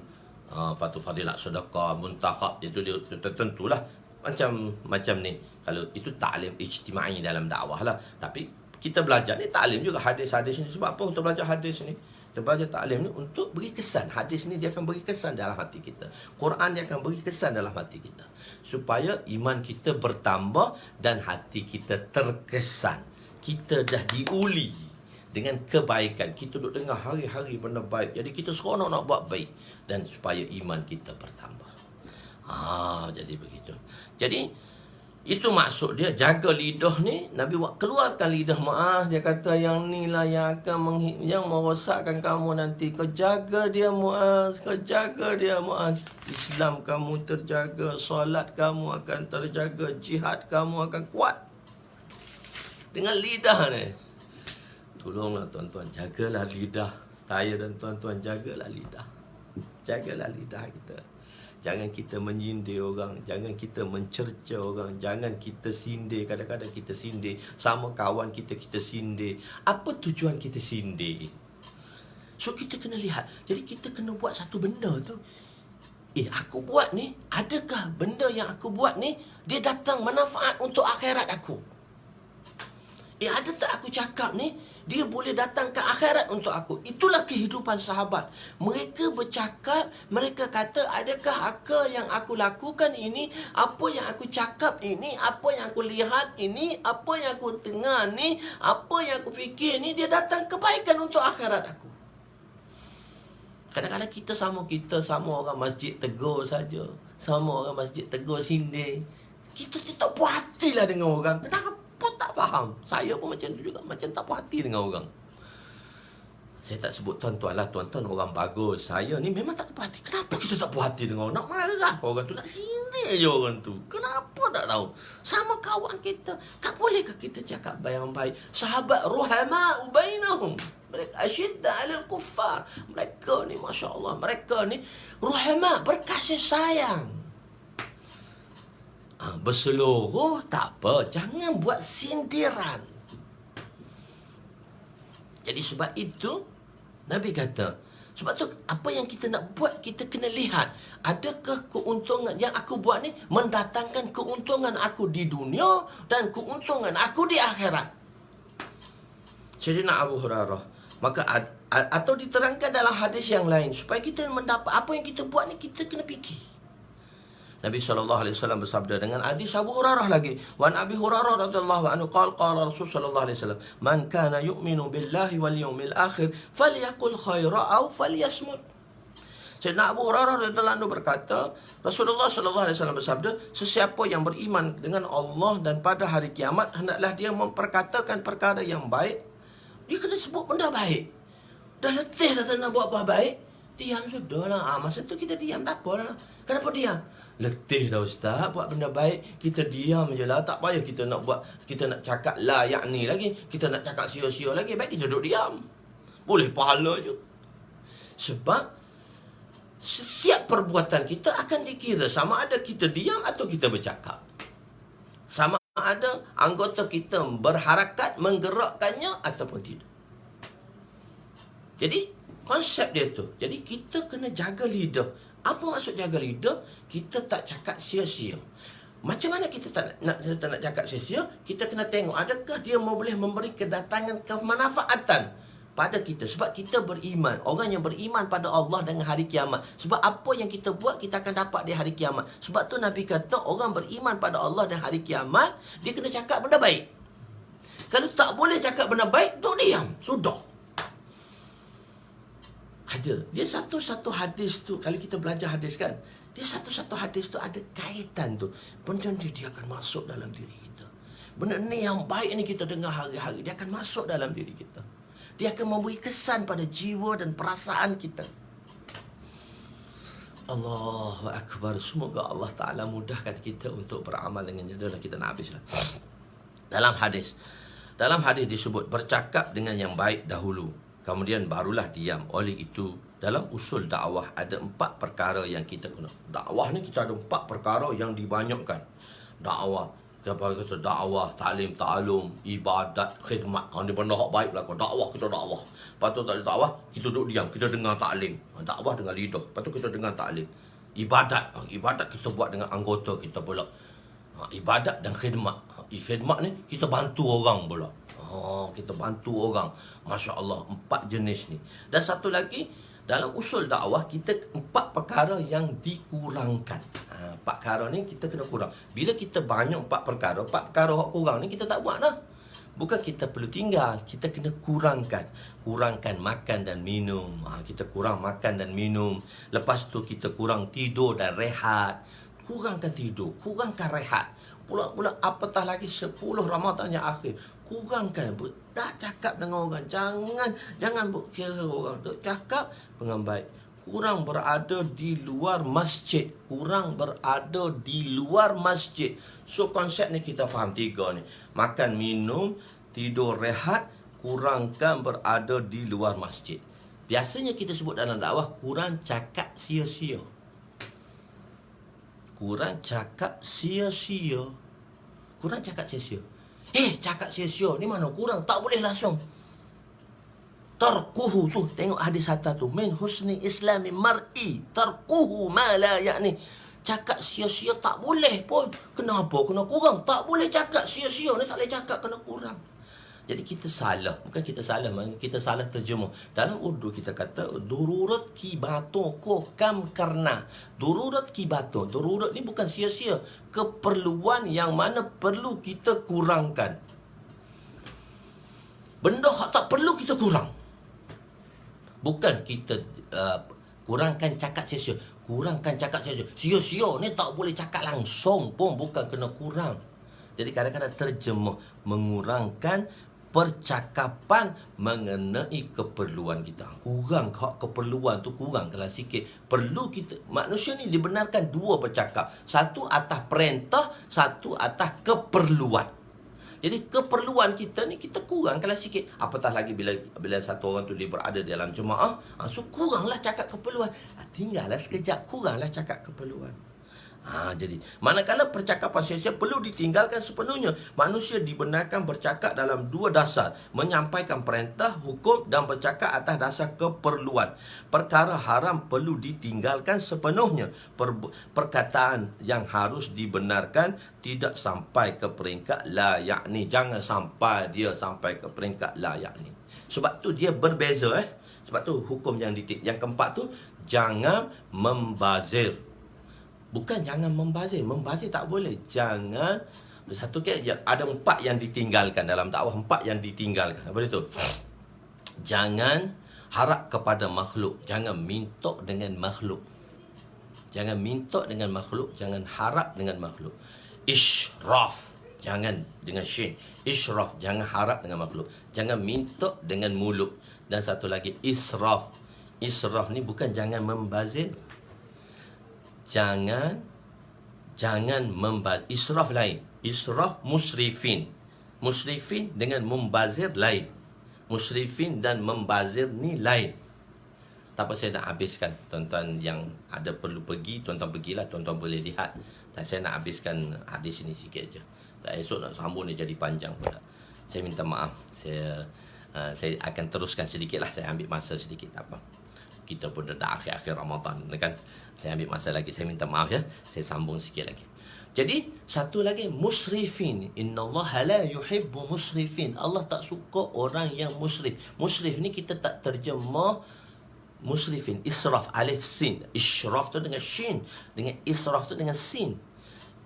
fadilat sedekah, muntakhab, itu dia tertentulah macam ni. Kalau itu taklim ijtimai dalam dakwah lah. Tapi kita belajar ni taklim juga hadis-hadis ni. Sebab apa kita belajar hadis ni? Kita belajar taklim ni untuk beri kesan. Hadis ni dia akan beri kesan dalam hati kita. Quran dia akan beri kesan dalam hati kita. Supaya iman kita bertambah dan hati kita terkesan. Kita dah diuli dengan kebaikan. Kita duduk dengar hari-hari benda baik. Jadi kita seronok nak buat baik. Dan supaya iman kita bertambah. Jadi begitu. Jadi itu maksud dia, jaga lidah ni. Nabi keluarkan lidah Muaz. Dia kata yang ni lah yang akan yang merosakkan kamu nanti. Kau jaga dia Muaz. Kau jaga dia Muaz. Islam kamu terjaga, solat kamu akan terjaga, jihad kamu akan kuat. Dengan lidah ni. Tolonglah tuan-tuan, jagalah lidah. Saya dan tuan-tuan, jagalah lidah. Jagalah lidah kita. Jangan kita menyindir orang. Jangan kita mencerca orang. Jangan kita sindir. Kadang-kadang kita sindir. Sama kawan kita sindir. Apa tujuan kita sindir? So kita kena lihat. Jadi kita kena buat satu benda tu. Aku buat ni, adakah benda yang aku buat ni dia datang manfaat untuk akhirat aku? Ada tak aku cakap ni dia boleh datang ke akhirat untuk aku? Itulah kehidupan sahabat. Mereka bercakap, mereka kata, adakah yang aku lakukan ini, apa yang aku cakap ini, apa yang aku lihat ini, apa yang aku dengar ni, apa yang aku fikir ni, dia datang kebaikan untuk akhirat aku. Kadang-kadang kita sama orang masjid tegur saja. Sama orang masjid tegur sindir. Kita tak puas hatilah dengan orang. Kenapa? Tak faham. Saya pun macam tu juga. Macam tak puas hati dengan orang. Saya tak sebut tuan-tuan lah. Tuan-tuan orang bagus. Saya ni memang tak puas hati. Kenapa kita tak puas hati dengan orang? Nak marah orang tu. Nak sindir je orang tu. Kenapa tak tahu? Sama kawan kita. Tak bolehkah kita cakap baik-baik? Sahabat ruhama bainahum. Mereka asyidda alal kuffar. Mereka ni Masya Allah. Mereka ni ruhama, berkasih sayang. Berseluruh tak apa. Jangan buat sindiran. Jadi sebab itu Nabi kata, sebab tu apa yang kita nak buat, kita kena lihat, adakah keuntungan yang aku buat ni mendatangkan keuntungan aku di dunia dan keuntungan aku di akhirat. Sayyidina Abu Hurairah, maka atau diterangkan dalam hadis yang lain, supaya kita mendapat apa yang kita buat ni, kita kena fikir. Nabi SAW bersabda dengan hadis Abu Hurairah lagi. Wan Abi Hurairah radhiyallahu anhu qala Rasul sallallahu alaihi wasallam, "Man kana yu'minu billahi wal yawmil akhir falyaqul khaira aw falyasmut." Sayyidina Abu Hurairah radhiyallahu anhu berkata, Rasulullah sallallahu alaihi wasallam bersabda, sesiapa yang beriman dengan Allah dan pada hari kiamat, hendaklah dia memperkatakan perkara yang baik. Dia kena sebut benda baik. Dah letih dah tak nak buat apa baik, diam sudahlah. Masa tu kita diam, tak apalah. Kenapa diam? Letih dah ustaz buat benda baik, kita diam je lah. Tak payah kita nak buat, kita nak cakap la yakni lagi, kita nak cakap sia-sia lagi. Baik kita duduk diam, boleh pahala je. Sebab setiap perbuatan kita akan dikira sama ada kita diam atau kita bercakap. Sama ada anggota kita berharakat, menggerakkannya ataupun tidak. Jadi konsep dia tu. Jadi kita kena jaga lidah. Apa maksud jaga lidah? Kita tak cakap sia-sia. Macam mana kita tak nak cakap sia-sia? Kita kena tengok adakah dia boleh memberi kedatangan kemanfaatan pada kita. Sebab kita beriman. Orang yang beriman pada Allah dengan hari kiamat. Sebab apa yang kita buat, kita akan dapat di hari kiamat. Sebab tu Nabi kata, orang beriman pada Allah dan hari kiamat, dia kena cakap benda baik. Kalau tak boleh cakap benda baik, duduk diam. Sudah. Ada. Dia satu-satu hadis tu, kalau kita belajar hadis kan, dia satu-satu hadis tu ada kaitan tu. Benda ni dia akan masuk dalam diri kita. Benda ni yang baik ni kita dengar hari-hari, dia akan masuk dalam diri kita. Dia akan memberi kesan pada jiwa dan perasaan kita. Allahu Akbar. Semoga Allah Ta'ala mudahkan kita untuk beramal dengannya. Dan kita nak habislah. Dalam hadis disebut bercakap dengan yang baik dahulu, kemudian barulah diam. Oleh itu, dalam usul dakwah ada 4 perkara yang kita kena. Dakwah ni kita ada 4 perkara yang dibanyakkan. Dakwah, kata dakwah, ta'lim, ta'alum, ibadat, khidmat. Dia benda hak baik lah. Dakwah, kita dakwah. Lepas tu tak ada dakwah, kita duduk diam, kita dengar ta'lim. Dakwah dengan lidah. Lepas tu kita dengar ta'lim. Ibadat, ibadat kita buat dengan anggota kita pula. Ibadat dan khidmat. Khidmat ni kita bantu orang pula. Kita bantu orang. Masya Allah, 4 jenis ni. Dan satu lagi, dalam usul dakwah kita 4 perkara yang dikurangkan. 4 perkara ni kita kena kurang. Bila kita banyak 4 perkara yang kurang ni kita tak buat dah. Bukan kita perlu tinggal, kita kena kurangkan. Kurangkan makan dan minum. Kita kurang makan dan minum. Lepas tu kita kurang tidur dan rehat. Kurangkan tidur, kurangkan rehat. Pula apatah lagi 10 Ramadan yang akhir. Kurangkan. Dah cakap dengan orang. Jangan kira orang. Duk cakap dengan baik. Kurang berada di luar masjid. So konsep ni kita faham 3 ni. Makan, minum, tidur, rehat. Kurangkan berada di luar masjid. Biasanya kita sebut dalam dakwah, kurang cakap sia-sia. Kurang cakap sia-sia. Cakap sia-sia ni mana kurang? Tak boleh langsung. Tarkuhu tu, tengok hadis atas tu. Min husni islami mar'i tarkuhu ma la yakni. Cakap sia-sia tak boleh pun. Kenapa? Kena kurang. Tak boleh cakap sia-sia ni, tak boleh cakap, kena kurang. Jadi kita salah. Bukan kita salah, kita salah terjemah. Dalam Urdu kita kata dururat ki baton ko kam karna. Dururat ki baton. Dururat ni bukan sia-sia. Keperluan yang mana perlu kita kurangkan. Benda yang tak perlu kita kurang. Bukan kita kurangkan cakap sia-sia. Kurangkan cakap sia-sia. Sia-sia ni tak boleh cakap langsung pun. Bukan kena kurang. Jadi kadang-kadang terjemah mengurangkan percakapan mengenai keperluan kita. Kurang keperluan tu, kurangkanlah sikit. Perlu kita, manusia ni dibenarkan 2 bercakap. Satu atas perintah, satu atas keperluan. Jadi keperluan kita ni kita kurangkanlah sikit. Apatah lagi bila satu orang tu dia berada dalam jemaah, so kuranglah cakap keperluan. Tinggallah sekejap, kuranglah cakap keperluan. Jadi manakala percakapan sia-sia perlu ditinggalkan sepenuhnya. Manusia dibenarkan bercakap dalam 2 dasar: menyampaikan perintah, hukum, dan bercakap atas dasar keperluan. Perkara haram perlu ditinggalkan sepenuhnya. Perkataan yang harus dibenarkan tidak sampai ke peringkat la yakni. Jangan sampai dia sampai ke peringkat la yakni. Sebab tu dia berbeza. Sebab tu hukum yang keempat tu, jangan membazir. Bukan jangan membazir. Membazir tak boleh. Jangan. Satu ada 4 yang ditinggalkan dalam dakwah. 4 yang ditinggalkan. Apa itu? Jangan Harap kepada makhluk, jangan minta dengan makhluk. Jangan minta dengan makhluk, jangan harap dengan makhluk. Isyraf, jangan dengan syin. Isyraf, jangan harap dengan makhluk. Jangan minta dengan mulut. Dan satu lagi, israf. Israf ni bukan jangan membazir. Jangan membazir. Israf lain. Israf musrifin. Musrifin dengan membazir lain. Musrifin dan membazir ni lain. Tak apa, saya nak habiskan. Tuan-tuan yang ada perlu pergi, tuan-tuan pergilah, tuan-tuan boleh lihat. Dan saya nak habiskan hadis ini sikit je. Tak, esok nak sambung dia jadi panjang pula. Saya minta maaf. Saya akan teruskan sedikit lah. Saya ambil masa sedikit, tak apa. Kita pun dah akhir-akhir Ramadan kan. Saya ambil masa lagi. Saya minta maaf ya. Saya sambung sikit lagi. Jadi satu lagi, musrifin. Innallaha la yuhibbu musrifin. Allah tak suka orang yang musrif. Musrif ni kita tak terjemah musrifin. Israf, alif sin. Israf tu dengan shin. Dengan israf tu dengan sin.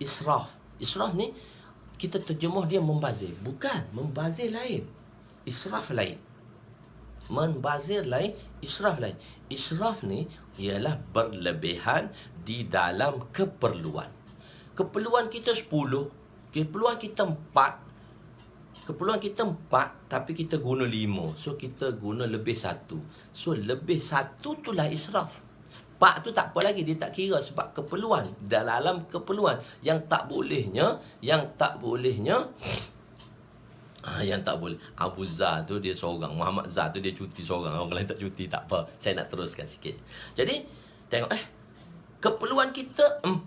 Israf. Israf ni kita terjemah dia membazir. Bukan, membazir lain. Israf lain. Membazir lain, israf lain. Israf ni ialah berlebihan di dalam keperluan. Keperluan kita 10, keperluan kita 4. Keperluan kita 4, tapi kita guna 5. So, kita guna lebih 1. So, lebih 1 itulah israf. 4 tu tak apa lagi, dia tak kira sebab keperluan. Dalam keperluan. Yang tak boleh. Abu Zar tu dia seorang. Muhammad Zar tu dia cuti seorang. Orang lain tak cuti, tak apa. Saya nak teruskan sikit. Jadi, tengok keperluan kita 4.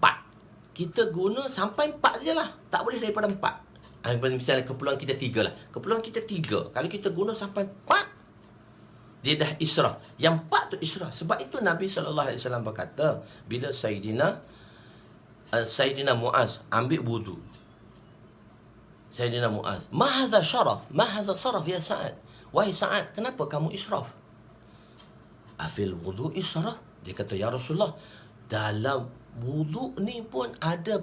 Kita guna sampai 4 je lah. Tak boleh daripada 4. Misalnya keperluan kita 3 lah. Keperluan kita 3. Kalau kita guna sampai 4, dia dah israf. Yang 4 tu israf. Sebab itu Nabi SAW berkata, bila Sayyidina Muaz ambil wudu. Sayyidina Muaz, ma hadha syaraf? Ma hadha saraf ya Sa'ad? Wahai Sa'ad, kenapa kamu israf? Afil wudu israf? Dia kata, ya Rasulullah, dalam wudu ni pun ada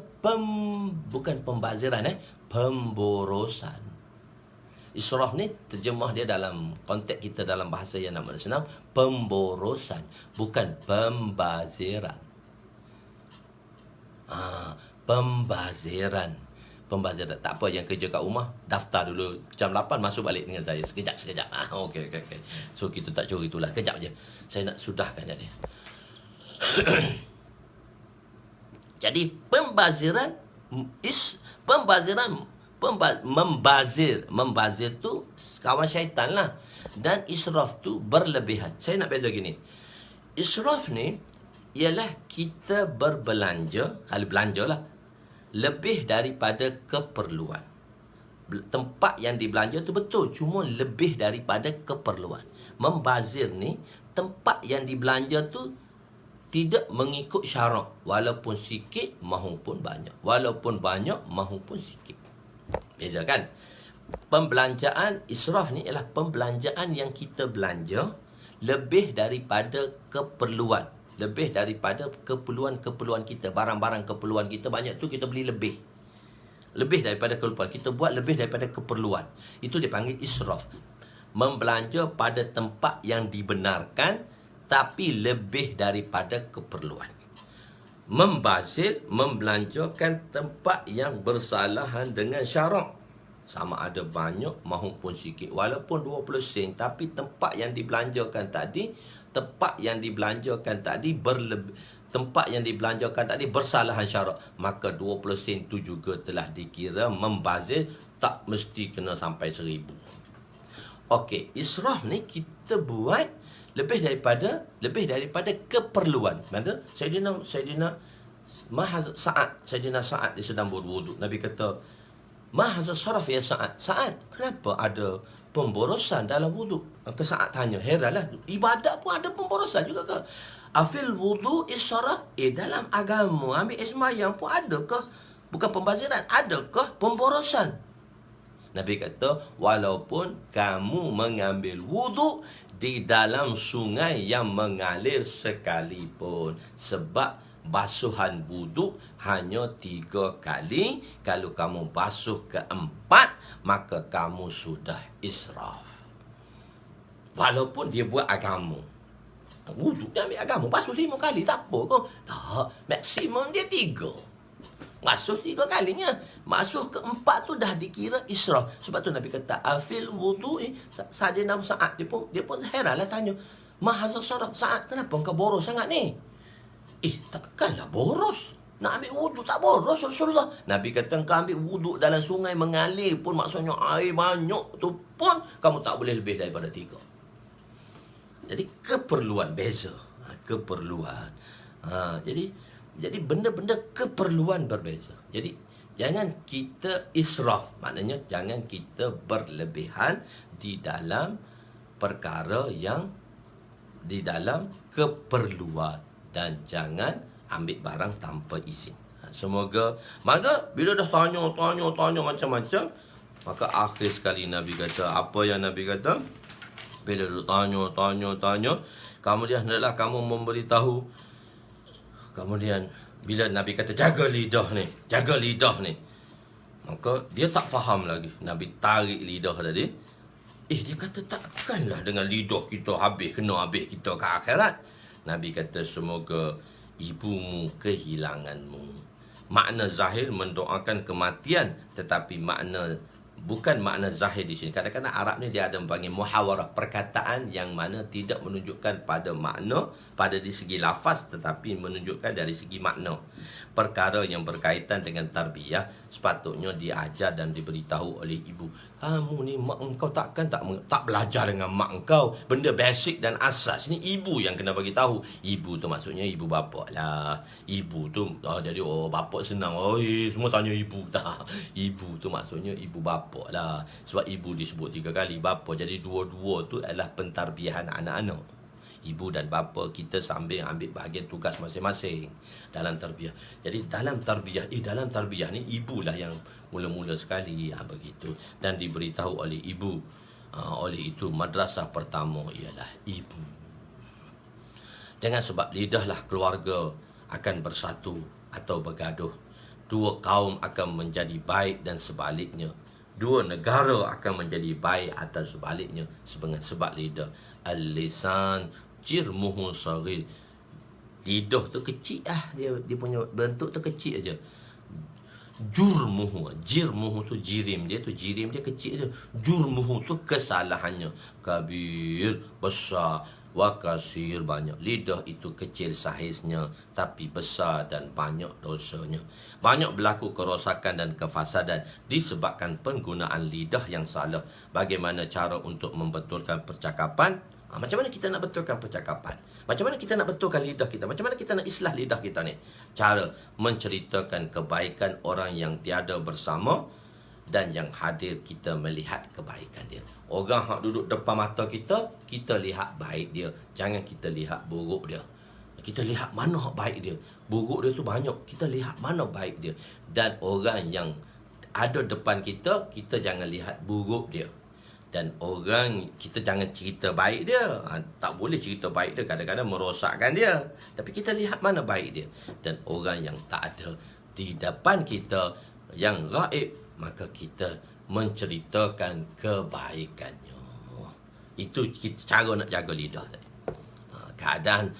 bukan pembaziran, pemborosan. Israf ni terjemah dia dalam konteks kita dalam bahasa yang nak senang, pemborosan, bukan pembaziran. Pembaziran. Tak apa, yang kerja kat rumah, daftar dulu jam 8 masuk balik dengan saya. Sekejap. Okey. So kita tak curi itulah. Kejap je. Saya nak sudahkan dia. Jadi membazir tu kawan syaitan lah. Dan israf tu berlebihan. Saya nak beza gini. Israf ni ialah kita berbelanja, kalau belanja lah, lebih daripada keperluan. Tempat yang dibelanja tu betul, cuma lebih daripada keperluan. Membazir ni, tempat yang dibelanja tu tidak mengikut syarak, walaupun sikit mahupun banyak, walaupun banyak mahupun sikit. Beza kan? Pembelanjaan israf ni ialah pembelanjaan yang kita belanja lebih daripada keperluan, lebih daripada keperluan kita, barang-barang keperluan kita banyak tu kita beli lebih daripada keperluan, kita buat lebih daripada keperluan. Itu dipanggil israf. Membelanja pada tempat yang dibenarkan tapi lebih daripada keperluan. Membazir, membelanjakan tempat yang bersalahan dengan syarak. Sama ada banyak mahupun sikit. Walaupun 20 sen, tapi tempat yang dibelanjakan tadi bersalahan syarak. Maka 20 sen tu juga telah dikira membazir, tak mesti kena sampai 1000. Okey, israf ni kita buat lebih daripada keperluan. Maka Sayyidina Sa'ad dia sedang berwudu. Nabi kata, ma hadza saraf ya Sa'ad? Sa'ad, kenapa ada pemborosan dalam wudu? Maka Sa'ad tanya, heranlah, ibadat pun ada pemborosan juga ke? Afil wudu israf? Dalam agama ambil sembahyang pun adakah, bukan pembaziran, adakah pemborosan? Nabi kata, walaupun kamu mengambil wudu di dalam sungai yang mengalir sekalipun, sebab basuhan wudu hanya 3 kali. Kalau kamu basuh ke-4, maka kamu sudah israf. Walaupun dia buat agama. Wuduk dia ambil agama. Basuh 5 kali tak apa ke? Tak. Maksimum dia 3. Basuh 3 kalinya. Basuh keempat tu dah dikira israf. Sebab tu Nabi kata, afil wudu'i. Sayyidina Sa'ad dia pun heranlah tanya. Mahazal syarab Sa'ad, kenapa engkau boros sangat ni? Takkanlah boros. Nak ambil wuduk tak boros Rasulullah. Nabi kata engkau ambil wuduk dalam sungai mengalir pun, maksudnya air banyak tu pun kamu tak boleh lebih daripada 3. Jadi keperluan beza. Keperluan. Jadi benda-benda keperluan berbeza. Jadi jangan kita israf. Maknanya jangan kita berlebihan di dalam perkara yang di dalam keperluan. Dan jangan ambil barang tanpa izin. Semoga, maka bila dah tanya macam-macam, maka akhir sekali Nabi kata, apa yang Nabi kata? Bila dah tanya, kemudian hendaklah kamu memberitahu. Kemudian bila Nabi kata jaga lidah ni, maka dia tak faham lagi. Nabi tarik lidah tadi. Dia kata takkanlah dengan lidah kita habis kita ke akhirat. Nabi kata semoga ibumu kehilanganmu. Makna zahir mendoakan kematian, tetapi bukan makna zahir di sini. Kadang-kadang Arab ni dia ada panggil muhawarah, perkataan yang mana tidak menunjukkan pada makna pada di segi lafaz, tetapi menunjukkan dari segi makna. Perkara yang berkaitan dengan tarbiyah sepatutnya diajar dan diberitahu oleh ibu. Kamu ni mak engkau takkan tak belajar dengan mak engkau. Benda basic dan asas ni ibu yang kena bagi tahu. Ibu tu maksudnya ibu bapa lah. Ibu tu jadi bapa senang. Semua tanya ibu tak. Ibu tu maksudnya ibu bapa lah. Sebab ibu disebut 3 kali, bapa. Jadi dua-dua tu adalah pentarbiahan anak-anak. Ibu dan bapa kita sambil ambil bahagian tugas masing-masing dalam tarbiyah. Jadi dalam tarbiyah ni ibulah yang mula-mula sekali begitu, dan diberitahu oleh ibu. Oleh itu madrasah pertama ialah ibu. Dengan sebab lidahlah keluarga akan bersatu atau bergaduh. 2 kaum akan menjadi baik dan sebaliknya. 2 negara akan menjadi baik atau sebaliknya. Sebab lidah. Al-lisan jirmuhu saghir. Lidah tu kecil dia punya bentuk tu kecil aja. Jirmuhu tu jirim dia kecil aja. Jurmuhu tu kesalahannya kabir, besar, wa kasir, banyak. Lidah itu kecil saiznya tapi besar dan banyak dosanya. Banyak berlaku kerosakan dan kefasadan disebabkan penggunaan lidah yang salah. Bagaimana cara untuk membetulkan percakapan? Macam mana kita nak betulkan percakapan? Macam mana kita nak betulkan lidah kita? Macam mana kita nak islah lidah kita ni? Cara menceritakan kebaikan orang yang tiada bersama dan yang hadir, kita melihat kebaikan dia. Orang yang duduk depan mata kita, kita lihat baik dia. Jangan kita lihat buruk dia. Kita lihat mana baik dia. Buruk dia tu banyak. Kita lihat mana baik dia. Dan orang yang ada depan kita, kita jangan lihat buruk dia. Dan orang, kita jangan cerita baik dia. Tak boleh cerita baik dia, kadang-kadang merosakkan dia. Tapi kita lihat mana baik dia. Dan orang yang tak ada di depan kita, yang gaib, maka kita menceritakan kebaikannya. Itu cara nak jaga lidah tadi. Keadaan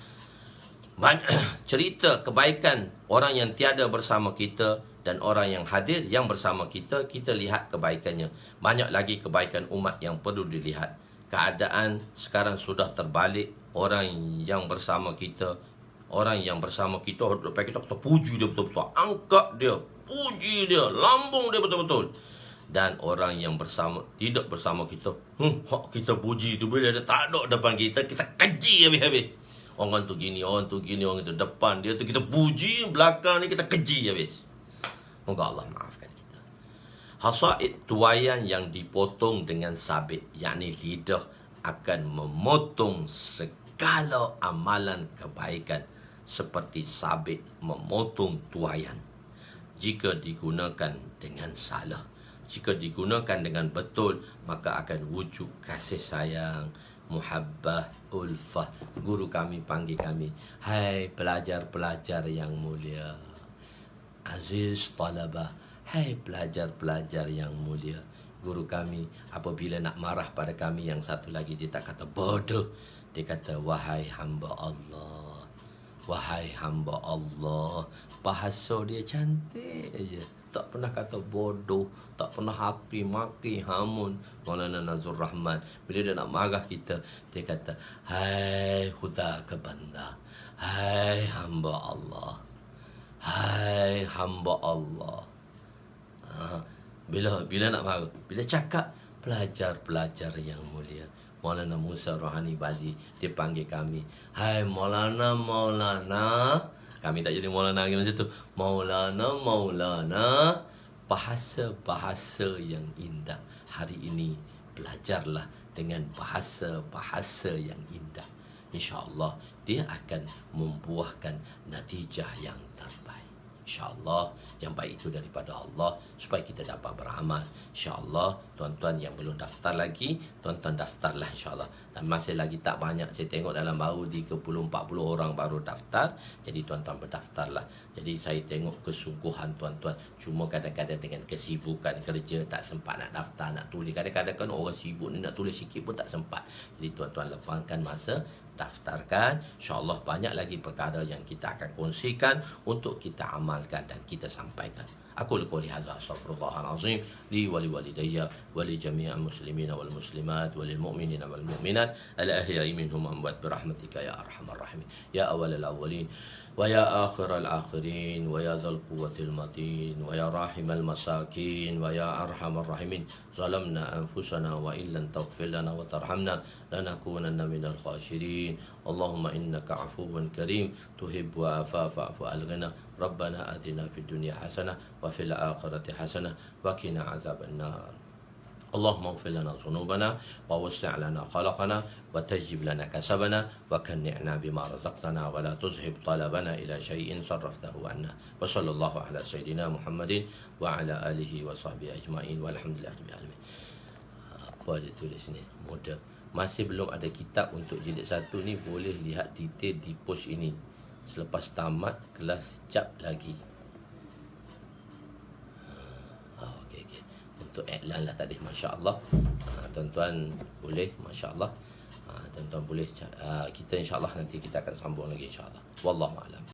cerita kebaikan orang yang tiada bersama kita dan orang yang hadir yang bersama kita, kita lihat kebaikannya. Banyak lagi kebaikan umat yang perlu dilihat. Keadaan sekarang sudah terbalik. Orang yang bersama kita, depan kita puji dia betul-betul, angkat dia, puji dia, lambung dia betul-betul. Dan orang yang tidak bersama kita, kita puji tu, bila dia tak ada depan kita, kita keji habis-habis. Orang tu gini, orang tu depan dia tu kita puji, belakang ni kita keji habis. Moga Allah maafkan kita. Hasaid tuayan yang dipotong dengan sabit, yakni lidah, akan memotong segala amalan kebaikan seperti sabit memotong tuayan. Jika digunakan dengan salah, jika digunakan dengan betul, maka akan wujud kasih sayang, muhabbah, ulfah. Guru kami panggil kami, hai pelajar-pelajar yang mulia. Aziz talabah, hai pelajar-pelajar yang mulia. guru kami apabila nak marah pada kami, yang satu lagi dia tak kata bodoh, dia kata wahai hamba Allah, wahai hamba Allah. Bahasa dia cantik aja, tak pernah kata bodoh, tak pernah haki maki hamun. Maulana Nazrul Rahman bila dia nak marah kita, dia kata hai khuda ke banda, hai hamba Allah, hai hamba Allah. Bila nak marah, bila cakap pelajar-pelajar yang mulia, Maulana Musa Rohani Bazi, dia panggil kami, hai Maulana, Maulana. Kami tak jadi Maulana lagi macam tu. Maulana, Maulana. Bahasa-bahasa yang indah. Hari ini belajarlah dengan bahasa-bahasa yang indah. InsyaAllah dia akan membuahkan natijah yang terbaik. InsyaAllah yang baik itu daripada Allah, supaya kita dapat beramal. InsyaAllah tuan-tuan yang belum daftar lagi, tuan-tuan daftarlah insyaAllah. Dan masih lagi tak banyak, saya tengok dalam baru 30-40 orang baru daftar. Jadi tuan-tuan berdaftarlah. Jadi saya tengok kesungguhan tuan-tuan. Cuma kadang-kadang dengan kesibukan kerja tak sempat nak daftar, nak tulis. Kadang-kadang kan orang sibuk ni, nak tulis sikit pun tak sempat. Jadi tuan-tuan lepaskan masa, daftarkan. InsyaAllah banyak lagi perkara yang kita akan kongsikan untuk kita amalkan dan kita sampaikan. Aku qouli hadza astaghfirullahalazim li wa li walidayya wa li jami'il muslimina wal muslimat wa lil mu'minina wal mu'minat al ahya'i minhum amwat bi rahmatika ya arhamar rahimin ya awwalal awwalin wa ya akhiral akhirin wa ya dzal quwwatil matin wa ya rahimal masakin wa ya arhamar rahimin. Zalamna anfusana wa illam taghfir lana wa tarhamna lanakunanna minal khasirin. Allahumma innaka afuwun karim tuhibbu afafa fa'fu alghina. Rabbana atina fid dunya hasanah wa fil akhirati hasanah wa qina azaban nar. Allahumma ighfir lana dhunubana wa wasi' lana khalaqana wa tajib lana kasabana wa kanni'na bima razaqtana wa la tuzhib talabana ila syai'in sarraftahu anna. Wa sallallahu ala sayyidina Muhammadin wa ala alihi wa sahbihi ajma'in walhamdulillahirabbil alamin. Apa dia tulis ni? Mudah. Masih belum ada kitab untuk jilid 1 ni, boleh lihat detail di post ini selepas tamat kelas cap lagi. Okey. Untuk iklan lah tadi, masya-Allah. Tuan-tuan boleh, masya-Allah. Tuan-tuan boleh, kita insya-Allah nanti kita akan sambung lagi insya-Allah. Wallahu a'lam.